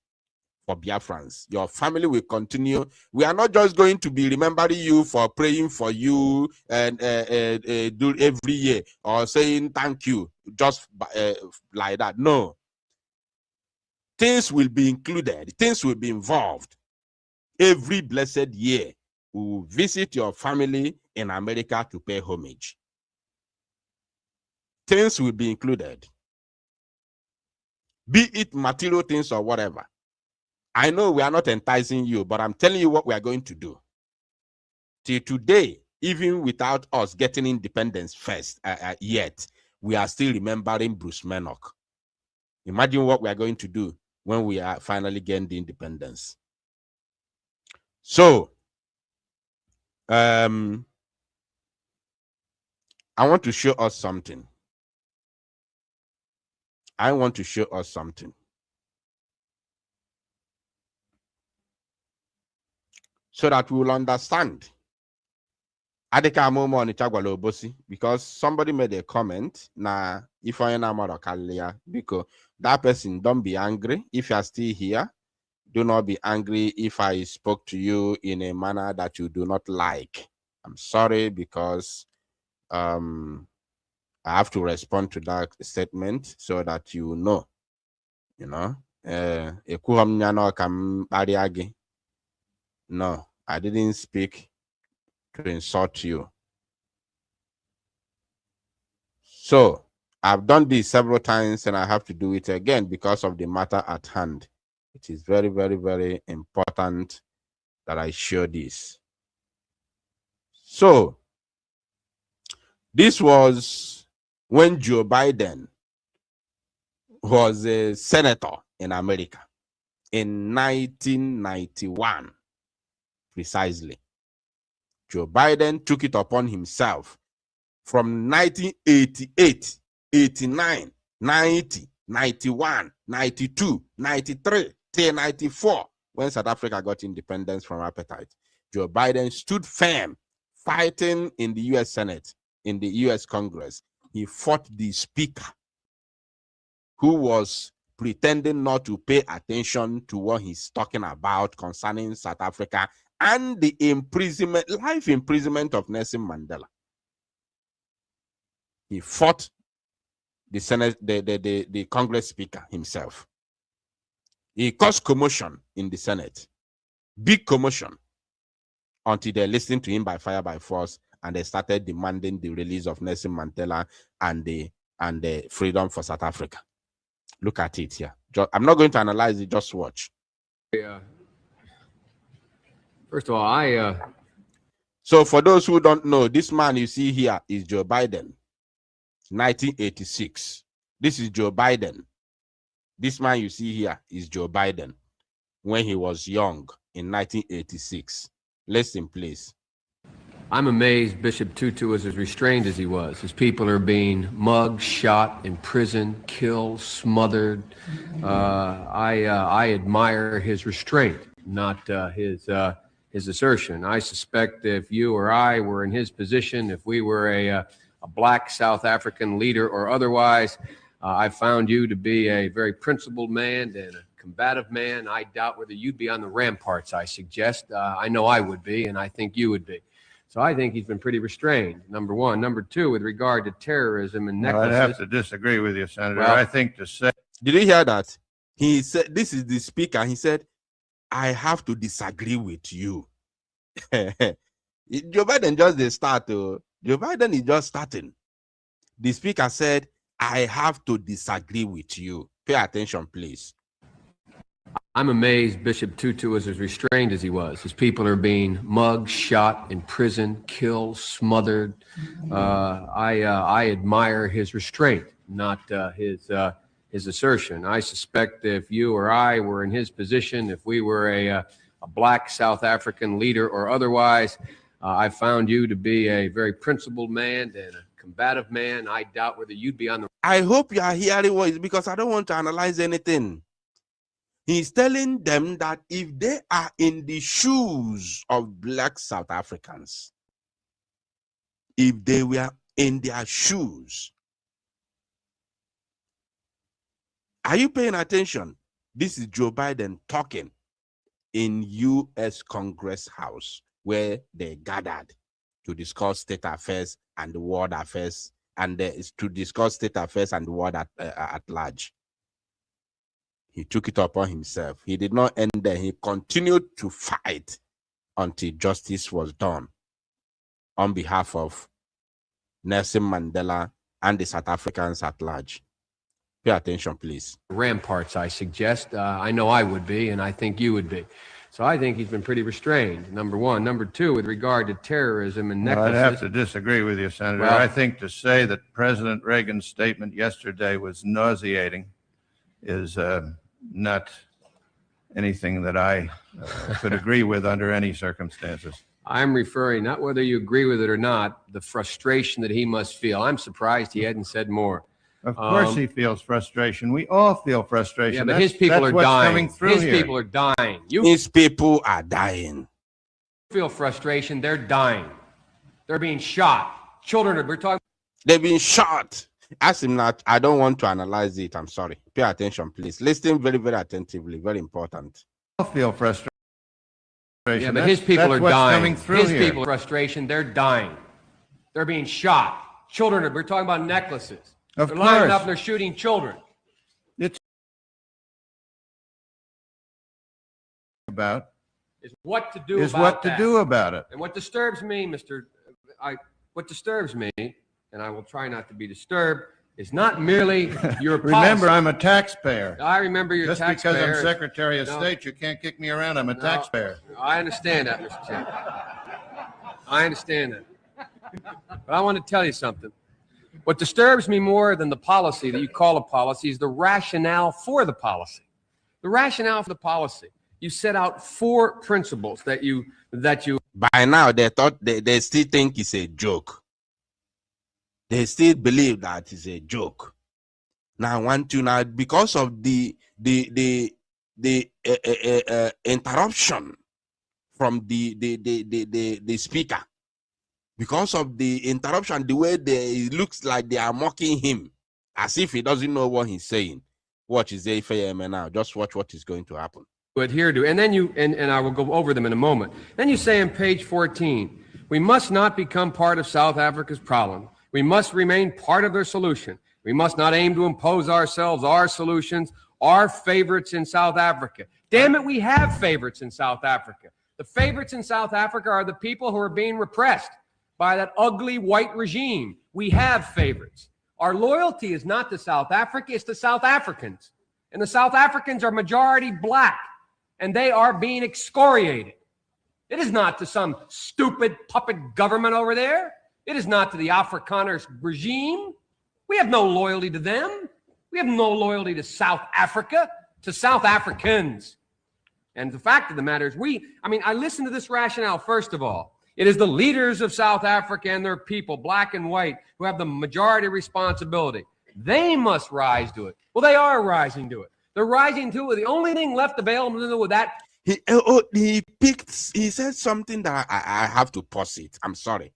For Biafrans, your family will continue. We are not just going to be remembering you for praying for you and do every year or saying thank you just like that. No, things will be included. Things will be involved. Every blessed year, we will visit your family in America to pay homage. Things will be included, be it material things or whatever. I know we are not enticing you, but I'm telling you what we are going to do. Till today, even without us getting independence first yet, we are still remembering Bruce Menok. Imagine what we are going to do when we are finally getting the independence. So, I want to show us something. So that we will understand. Because somebody made a comment na if I am because that person, don't be angry if you are still here. Do not be angry if I spoke to you in a manner that you do not like. I'm sorry because I have to respond to that statement so that you know. You know, no, I didn't speak to insult you. So I've done this several times and I have to do it again because of the matter at hand. It is very, very, very important that I share this. So this was when Joe Biden was a senator in America in 1991. Precisely. Joe Biden took it upon himself from 1988, 89, 90, 91, 92, 93, till 94, when South Africa got independence from apartheid. Joe Biden stood firm, fighting in the U.S. Senate, in the U.S. Congress. He fought the speaker, who was pretending not to pay attention to what he's talking about concerning South Africa and the imprisonment, life imprisonment of Nelson Mandela. He fought the Senate, the Congress Speaker himself. He caused commotion in the Senate, big commotion, until they listened to him by fire by force, and they started demanding the release of Nelson Mandela and the freedom for South Africa. Look at it here. I'm not going to analyze it. Just watch. First of all, So for those who don't know, this man you see here is Joe Biden, 1986. This is Joe Biden. This man you see here is Joe Biden when he was young in 1986. Listen, please. I'm amazed Bishop Tutu was as restrained as he was. His people are being mugged, shot, imprisoned, killed, smothered. I admire his restraint, not his assertion. I suspect if you or I were in his position, if we were a black South African leader or otherwise, I found you to be a very principled man and a combative man. I doubt whether you'd be on the ramparts, I suggest. I know I would be, and I think you would be. So I think he's been pretty restrained, number one. Number two, with regard to terrorism and necklaces. I'd have to disagree with you, Senator. Well, I think to say... Did you hear that? He said, this is the speaker. He said, I have to disagree with you. Joe Biden just the start. Joe Biden is just starting. The speaker said, I have to disagree with you. Pay attention, please. I'm amazed Bishop Tutu was as restrained as he was. His people are being mugged, shot, imprisoned, killed, smothered. I admire his restraint, not his assertion. I suspect if you or I were in his position, if we were a black South African leader or otherwise, I found you to be a very principled man and a combative man. I doubt whether you'd be on the... I hope you are hearing what is, because I don't want to analyze anything. He's telling them that if they are in the shoes of black South Africans, if they were in their shoes, are you paying attention? This is Joe Biden talking in U.S. Congress House, where they gathered to discuss state affairs and the world affairs, and to discuss state affairs and the world at large. He took it upon himself. He did not end there. He continued to fight until justice was done on behalf of Nelson Mandela and the South Africans at large. Pay attention, please. Ramparts, I suggest. I know I would be, and I think you would be. So I think he's been pretty restrained, number one. Number two, with regard to terrorism and necklaces. I'd have to disagree with you, Senator. Well, I think to say that President Reagan's statement yesterday was nauseating is not anything that I could agree with under any circumstances. I'm referring, not whether you agree with it or not, the frustration that he must feel. I'm surprised he hadn't said more. Of course he feels frustration. We all feel frustration. Yeah, but his people are dying. His people are dying. His people are dying. You feel frustration. They're dying. They're being shot. Children, we're talking. They've been shot. Ask him not. I don't want to analyze it. I'm sorry. Pay attention, please. Listen very, very attentively. Very important. I feel frustration. Yeah, but his people are dying. His people are frustration. They're dying. They're being shot. Children, we're talking about necklaces. They're lining up and they're shooting children. It's about is what to do is about what that. To do about it. And what disturbs me, what disturbs me, and I will try not to be disturbed, is not merely your policy. Remember, I'm a taxpayer. I remember you're a taxpayer. Just because I'm Secretary of State, you can't kick me around. I'm a taxpayer. I understand that, Mr. Chairman. I understand that. But I want to tell you something. What disturbs me more than the policy that you call a policy is the rationale for the policy. The rationale for the policy. You set out 4 principles that you. By now, they thought they still think it's a joke. They still believe that it's a joke. Now, because of the interruption from the speaker. Because of the interruption, the way it looks like they are mocking him, as if he doesn't know what he's saying. Watch his AFM now. Just watch what is going to happen. Adhere to, and then you, and I will go over them in a moment. Then you say on page 14, we must not become part of South Africa's problem. We must remain part of their solution. We must not aim to impose ourselves, our solutions, our favorites in South Africa. Damn it, we have favorites in South Africa. The favorites in South Africa are the people who are being repressed by that ugly white regime. We have favorites. Our loyalty is not to South Africa, it's to South Africans. And the South Africans are majority black, and they are being excoriated. It is not to some stupid puppet government over there. It is not to the Afrikaners regime. We have no loyalty to them. We have no loyalty to South Africa, to South Africans. And the fact of the matter is I listened to this rationale, first of all. It is the leaders of South Africa and their people, black and white, who have the majority responsibility. They must rise to it. Well, they are rising to it. They're rising to it. The only thing left available with that. He said something that I have to pause it. I'm sorry.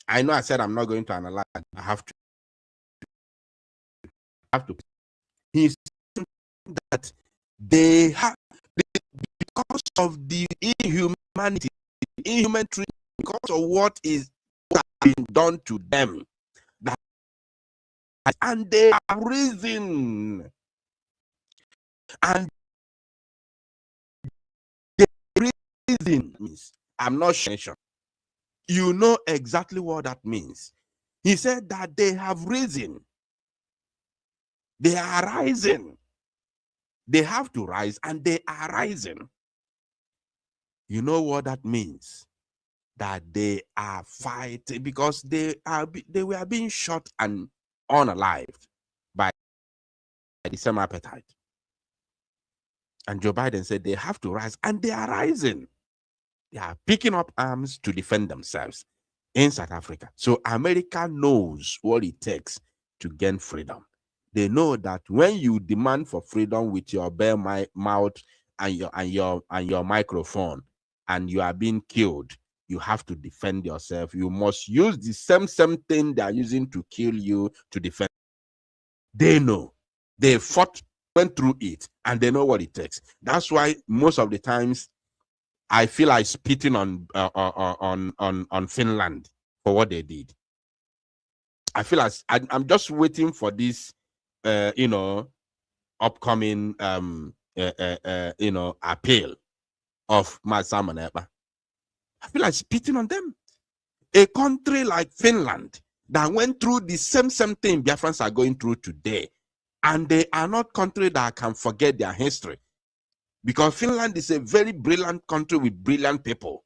I know I said I'm not going to analyze. I have to. He said that they have, because of the inhumanity, inhuman treatment, because of what has been done to them, and they have risen, and the reason means, I'm not sure. You know exactly what that means. He said that they have risen. They are rising. They have to rise, and they are rising. You know what that means? That they are fighting because they were being shot and unalived by the same appetite. And Joe Biden said they have to rise, and they are rising. They are picking up arms to defend themselves in South Africa. So America knows what it takes to gain freedom. They know that when you demand for freedom with your bare mouth and your microphone, and you are being killed, you have to defend yourself. You must use the same thing they are using to kill you to defend. They know. They went through it, and they know what it takes. That's why most of the times I feel like spitting on Finland for what they did. I feel like I'm just waiting for this, upcoming, appeal of Simon Ekpa. I feel like spitting on them. A country like Finland that went through the same thing Biafrans are going through today, and they are not country that can forget their history, because Finland is a very brilliant country with brilliant people.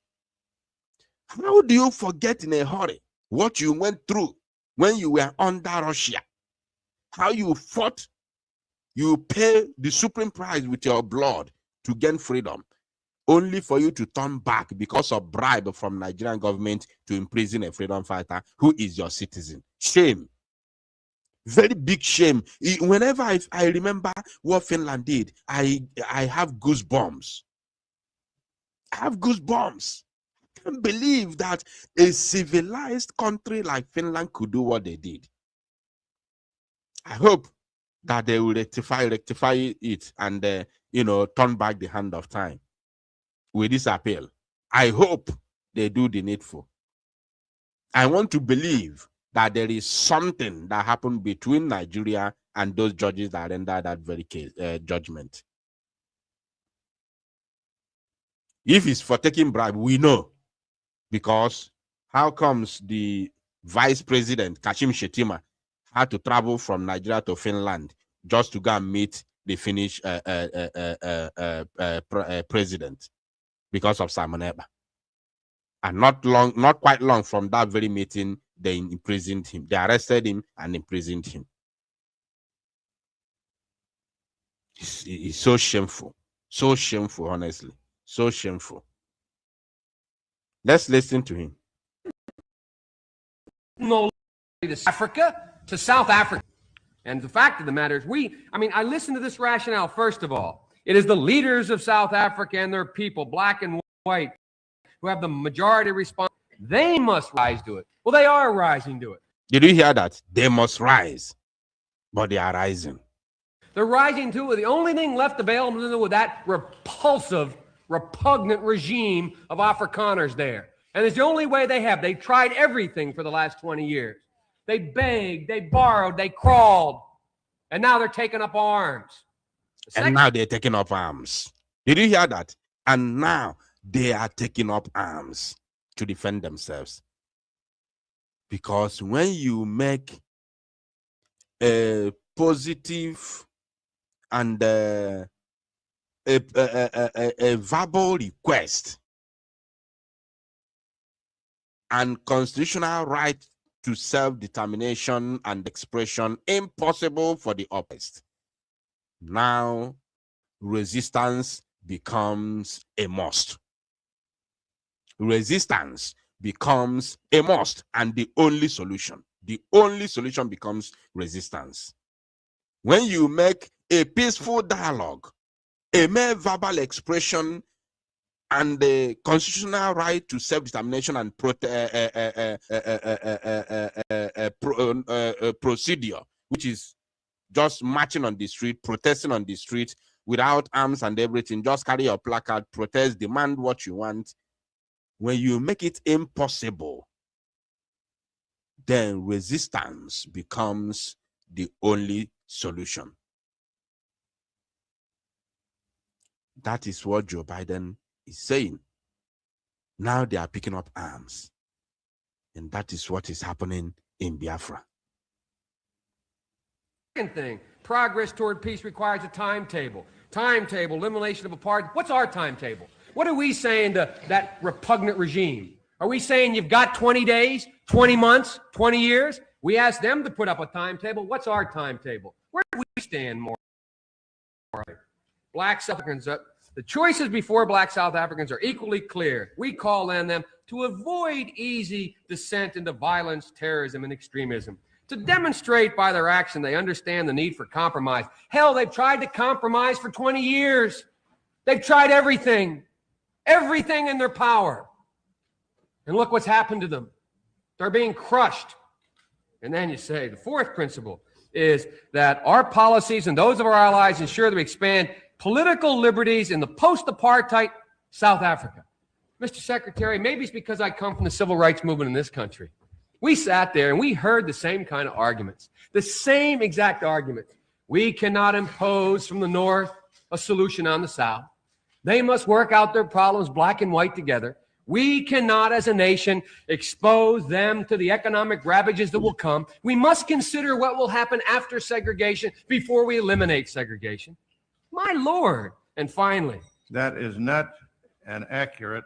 How do you forget in a hurry what you went through when you were under Russia? How you fought, you pay the supreme price with your blood to gain freedom, only for you to turn back because of bribe from Nigerian government to imprison a freedom fighter who is your citizen. Shame. Very big shame. Whenever I remember what Finland did, I have goosebumps. I have goosebumps. I can't believe that a civilized country like Finland could do what they did. I hope that they will rectify it and turn back the hand of time with this appeal. I hope they do the needful. I want to believe that there is something that happened between Nigeria and those judges that rendered that very case judgment. If it's for taking bribe, we know, because how comes the vice president Kashim Shettima had to travel from Nigeria to Finland just to go and meet the Finnish president because of Simon Ekpa? And not quite long from that very meeting, they imprisoned him. They arrested him and imprisoned him. It's so shameful. So shameful, honestly. So shameful. Let's listen to him. No, to Africa, to South Africa. And the fact of the matter is I listened to this rationale, first of all. It is the leaders of South Africa and their people, black and white, who have the majority response. They must rise to it. Well, they are rising to it. Did you hear that? They must rise, but they are rising. They're rising to it. The only thing left available with that repulsive, repugnant regime of Afrikaners there. And it's the only way they have. They've tried everything for the last 20 years. They begged, they borrowed, they crawled, and now they're taking up arms. And now they're taking up arms. Did you hear that? And now they are taking up arms to defend themselves. Because when you make a positive and a verbal request and constitutional right to self-determination and expression impossible for the oppressed, now resistance becomes a must. Resistance becomes a must and the only solution. The only solution becomes resistance. When you make a peaceful dialogue, a mere verbal expression, and the constitutional right to self-determination and procedure, which is just marching on the street, protesting on the street without arms and everything, just carry your placard, protest, demand what you want. When you make it impossible, then resistance becomes the only solution. That is what Joe Biden is saying. Now they are picking up arms. And that is what is happening in Biafra. Second thing, progress toward peace requires a timetable. Timetable, elimination of apartheid. What's our timetable? What are we saying to that repugnant regime? Are we saying you've got 20 days, 20 months, 20 years? We asked them to put up a timetable. What's our timetable? Where do we stand more? Black South Africans, the choices before Black South Africans are equally clear. We call on them to avoid easy descent into violence, terrorism, and extremism. To demonstrate by their action they understand the need for compromise. Hell, they've tried to compromise for 20 years. They've tried everything in their power. And look what's happened to them. They're being crushed. And then you say, the fourth principle is that our policies and those of our allies ensure that we expand political liberties in the post-apartheid South Africa. Mr. Secretary, maybe it's because I come from the civil rights movement in this country. We sat there and we heard the same kind of arguments, the same exact arguments. We cannot impose from the North a solution on the South. They must work out their problems black and white together. We cannot, as a nation, expose them to the economic ravages that will come. We must consider what will happen after segregation before we eliminate segregation. My Lord. And finally, that is not an accurate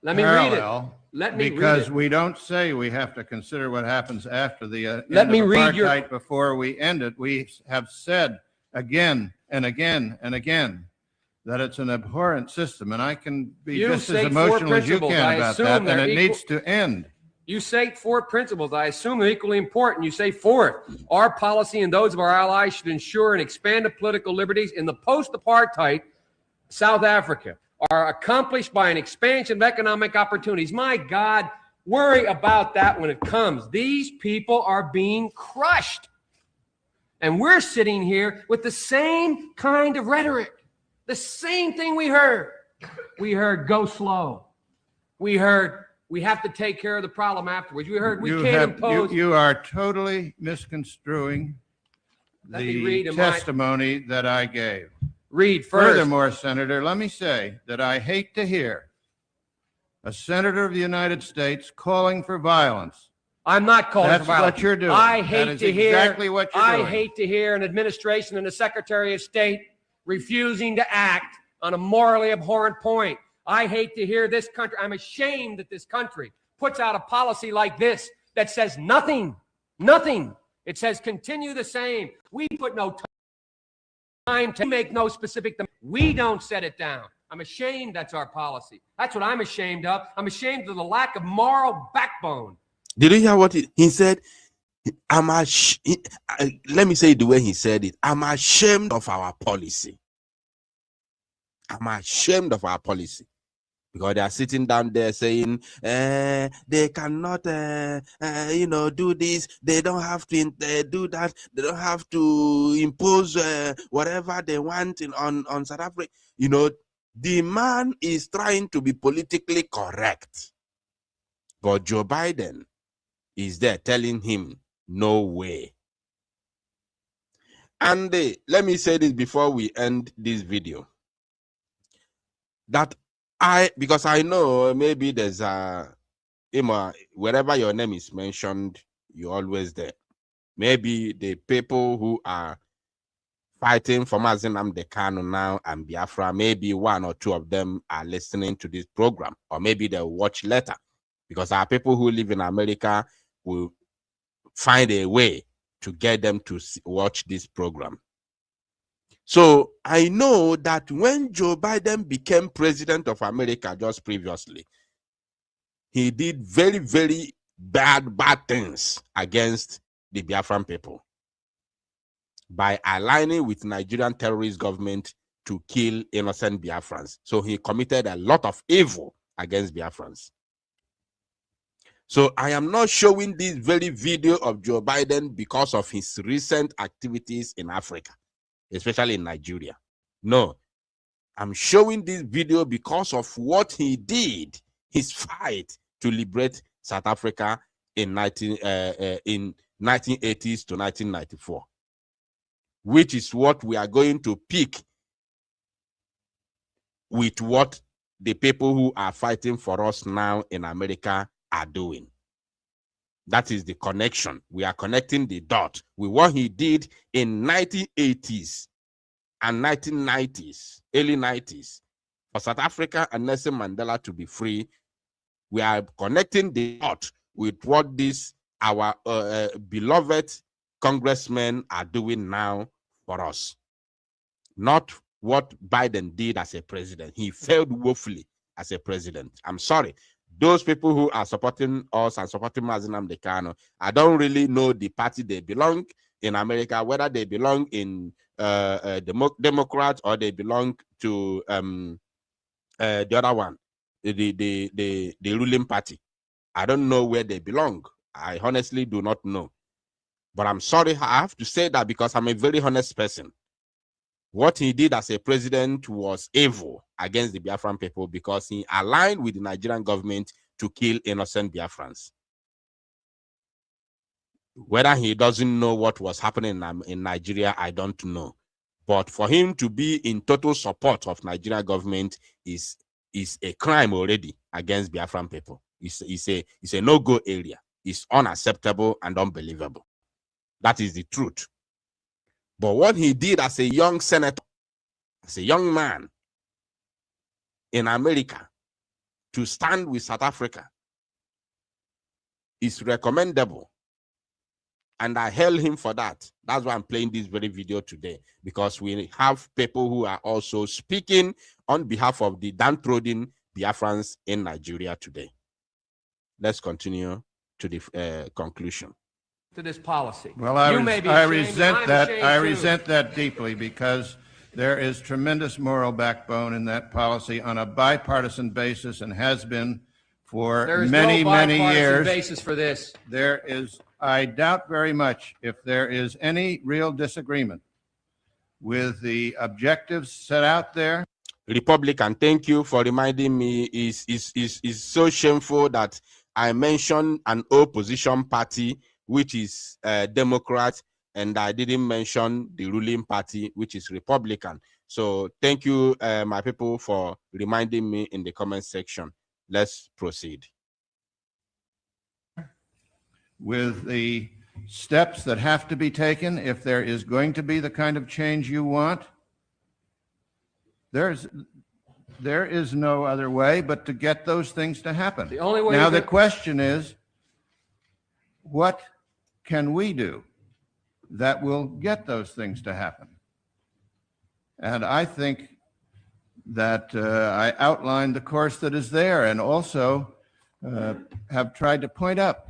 let me parallel. Read it. Let me because read it. we don't say we have to consider what happens after the Let me read apartheid before we end it. We have said again and again and again that it's an abhorrent system, and I can be just as emotional as you can about that, and it needs to end. You say four principles. I assume they're equally important. You say fourth, our policy and those of our allies should ensure and expand the political liberties in the post-apartheid South Africa are accomplished by an expansion of economic opportunities. My God, worry about that when it comes. These people are being crushed. And we're sitting here with the same kind of rhetoric. The same thing we heard. We heard go slow. We heard we have to take care of the problem afterwards. We heard we can't impose. You are totally misconstruing the testimony that I gave. Read first. Furthermore, Senator, let me say that I hate to hear a senator of the United States calling for violence. I'm not calling for violence. That's what you're doing. I hate to hear exactly what you're doing. I hate to hear an administration and a Secretary of State refusing to act on a morally abhorrent point. I hate to hear this country. I'm ashamed that this country puts out a policy like this that says nothing. It says continue the same. We put no time to make no specific. We don't set it down. I'm ashamed that's our policy. That's what I'm ashamed of. I'm ashamed of the lack of moral backbone. Did you hear what he said? Let me say it the way he said it. I'm ashamed of our policy. I'm ashamed of our policy. Because they are sitting down there saying, they cannot, do this. They don't have to do that. They don't have to impose whatever they want on South Africa. You know, the man is trying to be politically correct. But Joe Biden is there telling him No way. And let me say this before we end this video. That because I know maybe there's a, wherever your name is mentioned, you're always there. Maybe the people who are fighting for Mazi Nnamdi Kanu now and Biafra, maybe one or two of them are listening to this program, or maybe they'll watch later, because our people who live in America will find a way to get them to watch this program. So I know that when Joe Biden became president of America just previously, he did very, very bad things against the Biafran people by aligning with Nigerian terrorist government to kill innocent Biafrans. So he committed a lot of evil against Biafrans. So I am not showing this very video of Joe Biden because of his recent activities in Africa, especially in Nigeria. No, I'm showing this video because of what he did, his fight to liberate South Africa in 1980s to 1994, which is what we are going to pick with what the people who are fighting for us now in America are doing. That is the connection. We are connecting the dot with what he did in 1980s and 1990s, early 90s, for South Africa and Nelson Mandela to be free. We are connecting the dot with what our beloved congressmen are doing now for us. Not what Biden did as a president. He failed woefully as a president. I'm sorry. Those people who are supporting us and supporting Mazi Nnamdi Kanu, I don't really know the party they belong in America, whether they belong in Democrats or they belong to the other one, the ruling party. I don't know where they belong. I honestly do not know. But I'm sorry, I have to say that because I'm a very honest person. What he did as a president was evil against the Biafran people because he aligned with the Nigerian government to kill innocent Biafrans. Whether he doesn't know what was happening in Nigeria, I don't know. But for him to be in total support of Nigerian government is a crime already against Biafran people. It's a no-go area. It's unacceptable and unbelievable. That is the truth. But what he did as a young senator, as a young man in America, to stand with South Africa is recommendable. And I hail him for that. That's why I'm playing this very video today, because we have people who are also speaking on behalf of the downtrodden Biafrans in Nigeria today. Let's continue to the conclusion. To this policy. Well, I resent that deeply, because there is tremendous moral backbone in that policy on a bipartisan basis and has been for many, many years. Basis for this. There is, I doubt very much if there is any real disagreement with the objectives set out there. Republican, thank you for reminding me. Is so shameful that I mentioned an opposition party, which is Democrat, and I didn't mention the ruling party, which is Republican. So thank you, my people, for reminding me in the comment section. Let's proceed. With the steps that have to be taken, if there is going to be the kind of change you want, there is no other way but to get those things to happen. The only way. Now the question is, what can we do that will get those things to happen? And I think that I outlined the course that is there, and also have tried to point out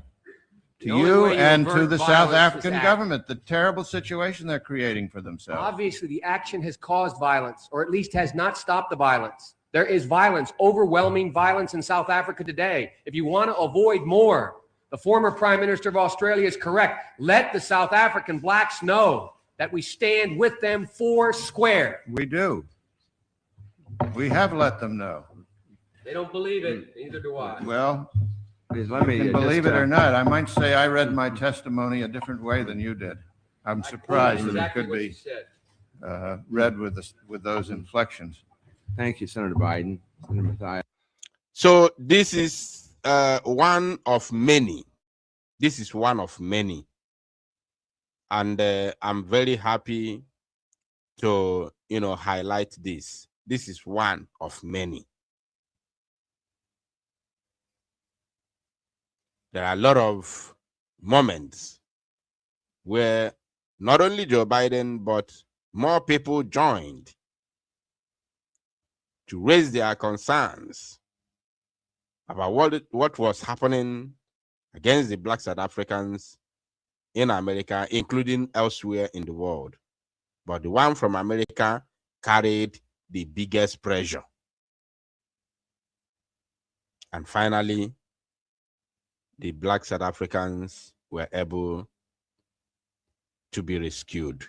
to you and to the South African government the terrible situation they're creating for themselves. Obviously, the action has caused violence, or at least has not stopped the violence. There is violence, overwhelming violence in South Africa today. If you want to avoid more, the former Prime Minister of Australia is correct. Let the South African blacks know that we stand with them four square. We do. We have let them know. They don't believe it, neither do I. Well, You can believe it or not, I might say I read my testimony a different way than you did. I'm surprised that it could be read with those inflections. Thank you, Senator Biden. Senator Mathias. So this is one of many. This is one of many. And I'm very happy to, highlight this. This is one of many. There are a lot of moments where not only Joe Biden, but more people joined to raise their concerns about what was happening against the Black South Africans in America, including elsewhere in the world. But the one from America carried the biggest pressure. And finally, the Black South Africans were able to be rescued.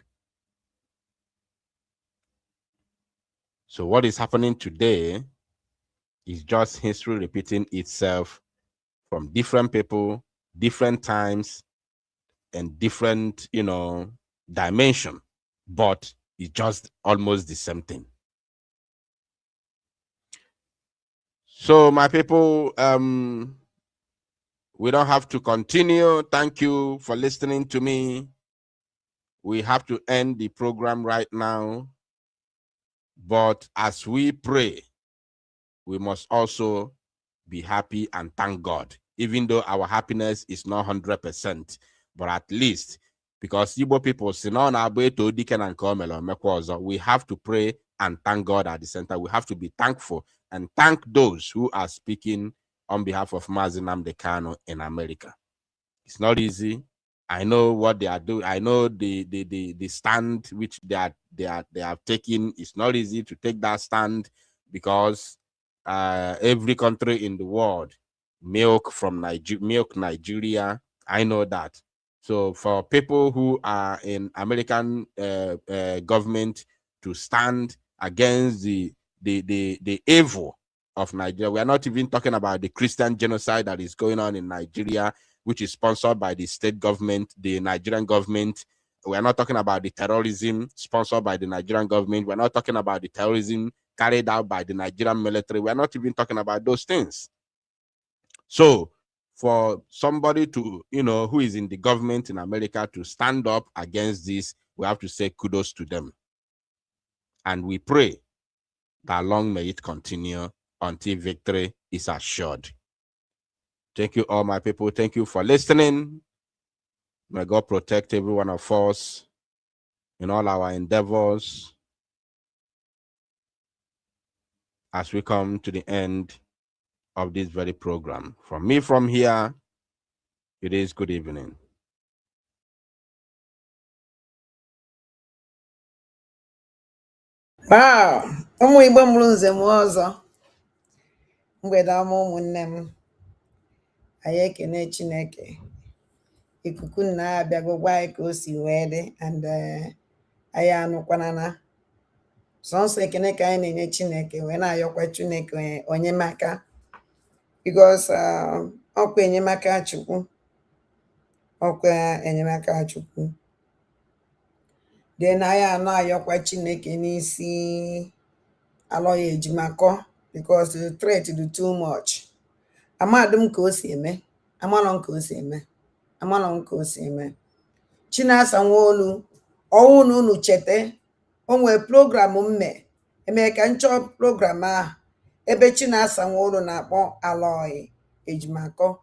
So what is happening today is just history repeating itself from different people, different times, and different, dimension, but it's just almost the same thing. So my people, we don't have to continue. Thank you for listening to me. We have to end the program right now. But as we pray, we must also be happy and thank God, even though our happiness is not 100%, but at least, because Igbo people, we have to pray and thank God at the center. We have to be thankful and thank those who are speaking on behalf of Mazi Nnamdi Kanu in America. It's not easy. I know what they are doing. I know the stand which they have taken. It's not easy to take that stand because every country in the world milk Nigeria. I know that. So for people who are in American government to stand against the evil of Nigeria, we are not even talking about the Christian genocide that is going on in Nigeria, which is sponsored by the state government, the Nigerian government. We are not talking about the terrorism sponsored by the Nigerian government. We're not talking about the terrorism carried out by the Nigerian military. We're not even talking about those things. So for somebody to, who is in the government in America to stand up against this, we have to say kudos to them. And we pray that long may it continue until victory is assured. Thank you, all my people. Thank you for listening. May God protect every one of us in all our endeavors as we come to the end of this very program. From me from here, it is good evening. Wow, ụmụ Igbo mụrụ nze m ọzọ mgbede ọma ụmụnne m, anyị ekene Chineke ikuku nna abịago gwa anyị ka o si wee dị and anyị anụkwana na sọnsọ ekene ka anyị na-enye Chineke wee na-ayọkwa Chineke onyemaka because ọkwa enyemaka Chukwu, ọkwa enyemaka Chukwu then anyị anọ ayọkwa Chineke n'isi alọya ejimakọ because the threat is too much. Amadum ka o si eme, amalọ ka o si eme, amalọ ka o si eme. Chinasa Nwoolu, ọwụ na unu chete, o nwee program mme, eme ka nchọ program ahụ ebe Chinasa Nwoolu na-akpọ alọya ejimakọ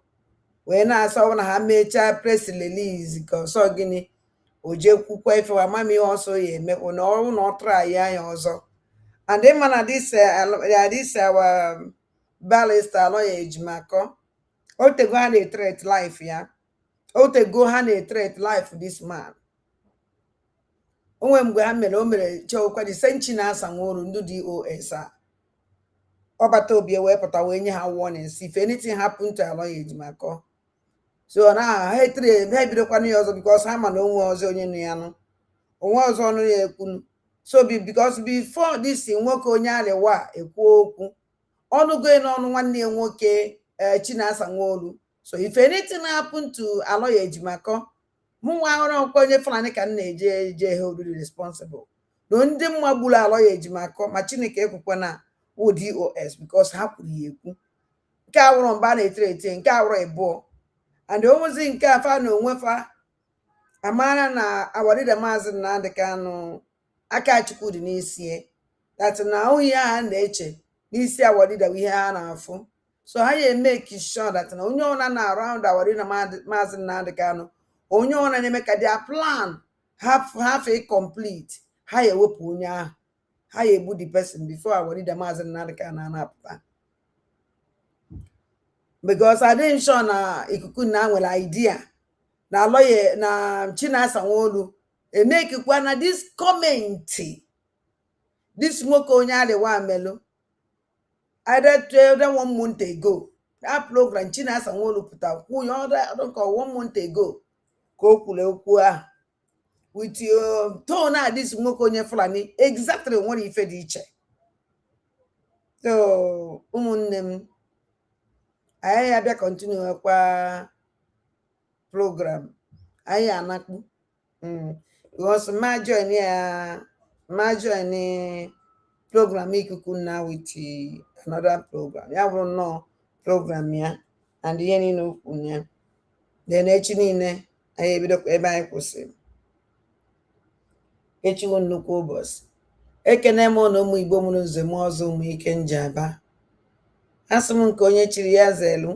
wee na-asa ọ na ha mechaa press release ka ọsọ gịnị o jekwukwa ife amamihe ọsọ ya emekwa na ọrụ na ọ try ya ọzọ. And then man this our barrister lawyer Ejimakor, o te go and threat life ya, o te go and threat life this man. Onwe mgbe ha mere o mere chọkwa the same Chinasa Nwoolu ndị DOS a ọbata obi ewepụta wee nye ha warnings if anything happen to lawyer Ejimakor. So na ha bidokwana ya ọzọ because ha ma na onwe ọzọ onye nụ ya nụ onwe ọzọ ọnụ ya ekwu. So because before this nwoke onye Aliwa ekwu okwu ọnụgo n'ọnụ nwanne ya nwoke Chinasa Nwoolu So if anything happened to Aloy Ejimako, onye Fulani ka na-eje hold responsible. No ndị mma gburu Aloy Ejimako ma Chineke ekwukwa na DOS because ha kwuru ya ekwu. Nke a wụrụ mba na-etere nke a wụrụ ịbụọ. And onwezi nke afa na onwe fa amara na awarida Maazị Nnamdi Kanu aka Chukwu dị n'isi that na ihe ha na-eche n'isi awarida ihe ha na-afụ. So ha ya make sure that na onye ọna na around awarida Maazị Nnamdi Kanu onye ọna na-eme ka their plan half complete ha ya ewepụ onye ahụ ha ya egbu the person before awarida Maazị Nnamdi Kanu na-apụta. Because I didn't sure na ikuku na nwere idea na lawyer na Chinasa Nwoolu make kwa na this comment this smoke onye adewa melo I read 1 month ago that program Chinasa Nwoolu puta kwuo I don't call 1 month ago ka o kwuru okwu a with your tone na this smoke onye Fulani exactly what ife dị iche. So ụmụnne m anyị abịa continue kwa program anyị anakpu because ma join program ikuku na with another program ya bụrụ nnọọ program ya and ihe niile okwu ya then echi niile anyị ebidokwa ebe anyị kwụsịrị echiwo nnukwu ụbọchị ekene m na ụmụ Igbo mụrụ nze m ọzọ ụmụ ike njaba asị m nke onye chiri ya zelu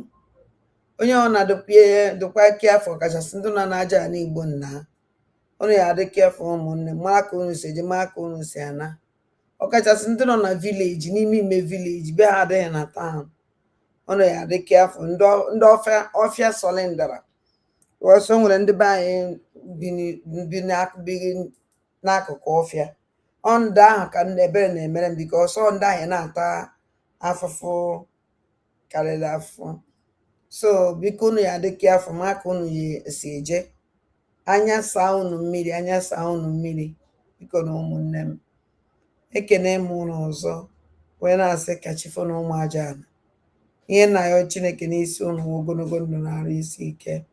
onye ọ na-adụkwa kiafọ kachasị ndị nọ n'aja n'Igbo nna ọnụ ya adị kiafọ ụmụnne mara ka unu si eji mara ka unu si ana ọkachasị ndị nọ na vileji n'ime ime vileji be ha adịghị na taụn ọnụ ya adị kiafọ ndị ọfịa solindara ọsọ nwere ndị be anyị bi n'akụkụ ọfịa ọndụ ahụ ka ebere na-emere m biko ọsọ ndị ahụ na-ata afụfụ karịrị afọ. So biko unu ya adị kiafọ maka unu ya si eje anya saa unu mmiri biko na ụmụnne m ekene m unu ọzọ wee na-asị ka chifo na ụmụ aja ala ihe nna ya Chineke n'isi unu ogologo ndụ na-arụ isi ike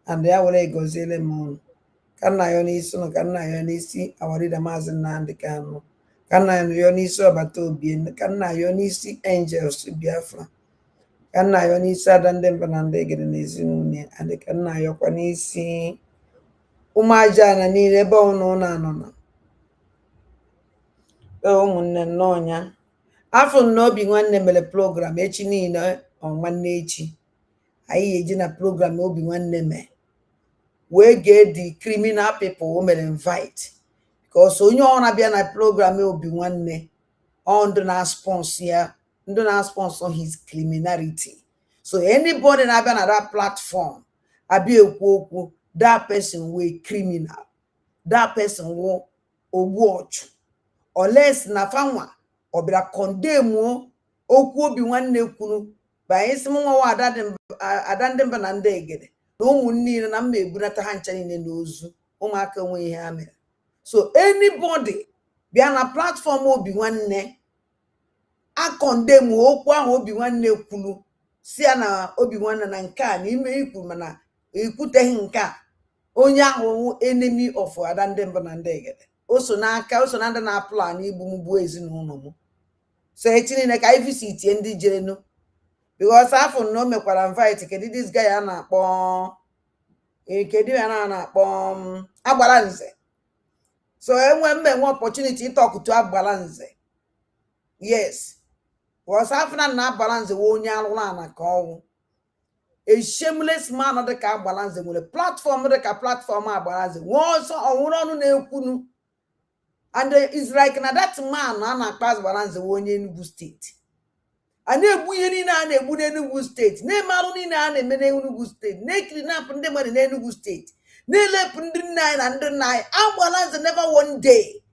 and ya were egoziele m unu ka nna ya n'isi unu ka nna ya n'isi awarida Maazị Nnamdi Kanu ka nna ya n'isi ọbata obi ka nna ya n'isi Angels Biafra ka nna ya n'isi ada ndị mba na ndị egede na ezinụlọ ya adị ka nna ya kwa n'isi ụmụ aja na niile ebe ụnụ na-anọ na ụmụnne nnọọnya afọ n'obi nwanne mere program echi niile nwanne echi anyị eji na program obi nwanne mee wee gee the criminal people o mere invite because onye ọ na-abịa na program obi nwanne ọ ndụ na-sponsor ya ndụ na-sponsor his criminality. So anybody na-abịa na that platform abịa ekwu okwu that person wey criminal that person wo ogbu ọchụ unless na fanwa ọ bịara condemn okwu obi nwanne kwuru banye isi m nwa ada ndị mba na ndị egede na ụmụ niile na mma ebunata ha ncha niile n'ozu ụmụaka nwe ihe ha mere. So anybody bịa na platform obi nwanne akọndem okwu ahụ obi nwanne kwuru si ya na obi nwanne na nke a n'ime ikwu mana ekwuteghị nke a onye ahụ enemy of ada ndị mba na ndị egede o so na ndị na-aplan igbu m gbuo ezinụlọ m. So echi niile ka anyị visit ndị jerenu because afọ na o mekwara invite kedu this guy a na-akpọ Agbala Nze. So enwe opportunity ịtọkụtu Agbala Nze. Yes, because afọ na Agbala Nze onye alụrụ ana ka ọnwụ a shameless man dị ka Agbala Nze nwere platform dị ka platform Agbala Nze nwe ọsọ ọnwụrụ ọnụ na-ekwunu and it's like na that man a na-akpa Agbala Nze onye Enugu steeti a na-egbu ihe niile a na-egbu n'Enugu steeti na-eme arụ niile a na-eme n'Enugu steeti na-ekidnap ndị mmadụ n'Enugu steeti na-elepụ ndị nna anyị na ndị nna anyị. Agbala Nze never one day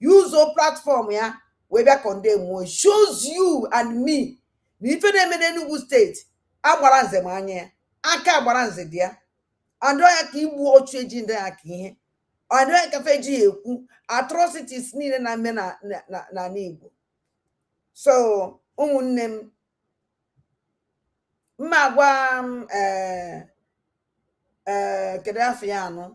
use o platform ya wee bịa condemn shows you and me na ife na-eme n'Enugu steeti Agbala Nze ma anya ya aka Agbala Nze dị ya andọ ya ka igbu ochu eji ndị ya ka ihe andọ ya ka fe ji ekwu atrocities niile na-eme na Igbo. So ụmụnne m mma gwa kedu afọ ya anọ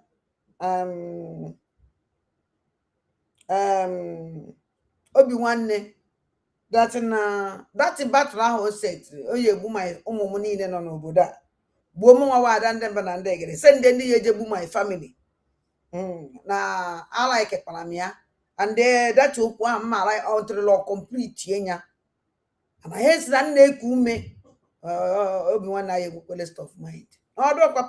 obi nwanne that battle ahụ o setiri onye egbu my ụmụ m niile nọ n'obodo a gbuo m nwa wada ndị mba na ndị egere se ndị ya ejegbu my family na alaikekpara m ya and that okwu ahụ mma ala ọtụrụla complete nya ana ihe si na nna eku ume obi nwanne anyị egbukwele stuff mind ọdụkwa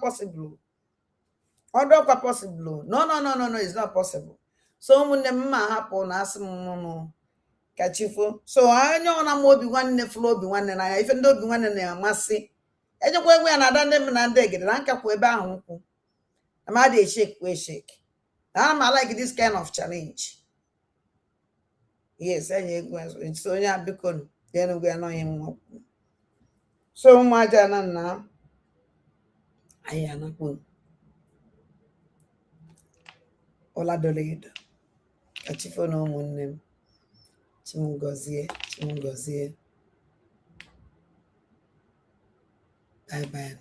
possible no it's not possible so ụmụnne m mma hapụ na asị m kachifo so onye ọna m obi nwanne fụlụ obi nwanne na ya ife ndị obi nwanne na-amasị ejekwa egwu ya na ada ndị m na ndị egede na nkakwa ebe ahụ nkwụ na ma dị shake na I like this kind of challenge. Yes, enye egwu so onye abiko denugwu ya nọghị mma so ụmụ aja na nna anyị anakwu Oladoledo kachifo na ụmụnne m Chimugozie bye bye.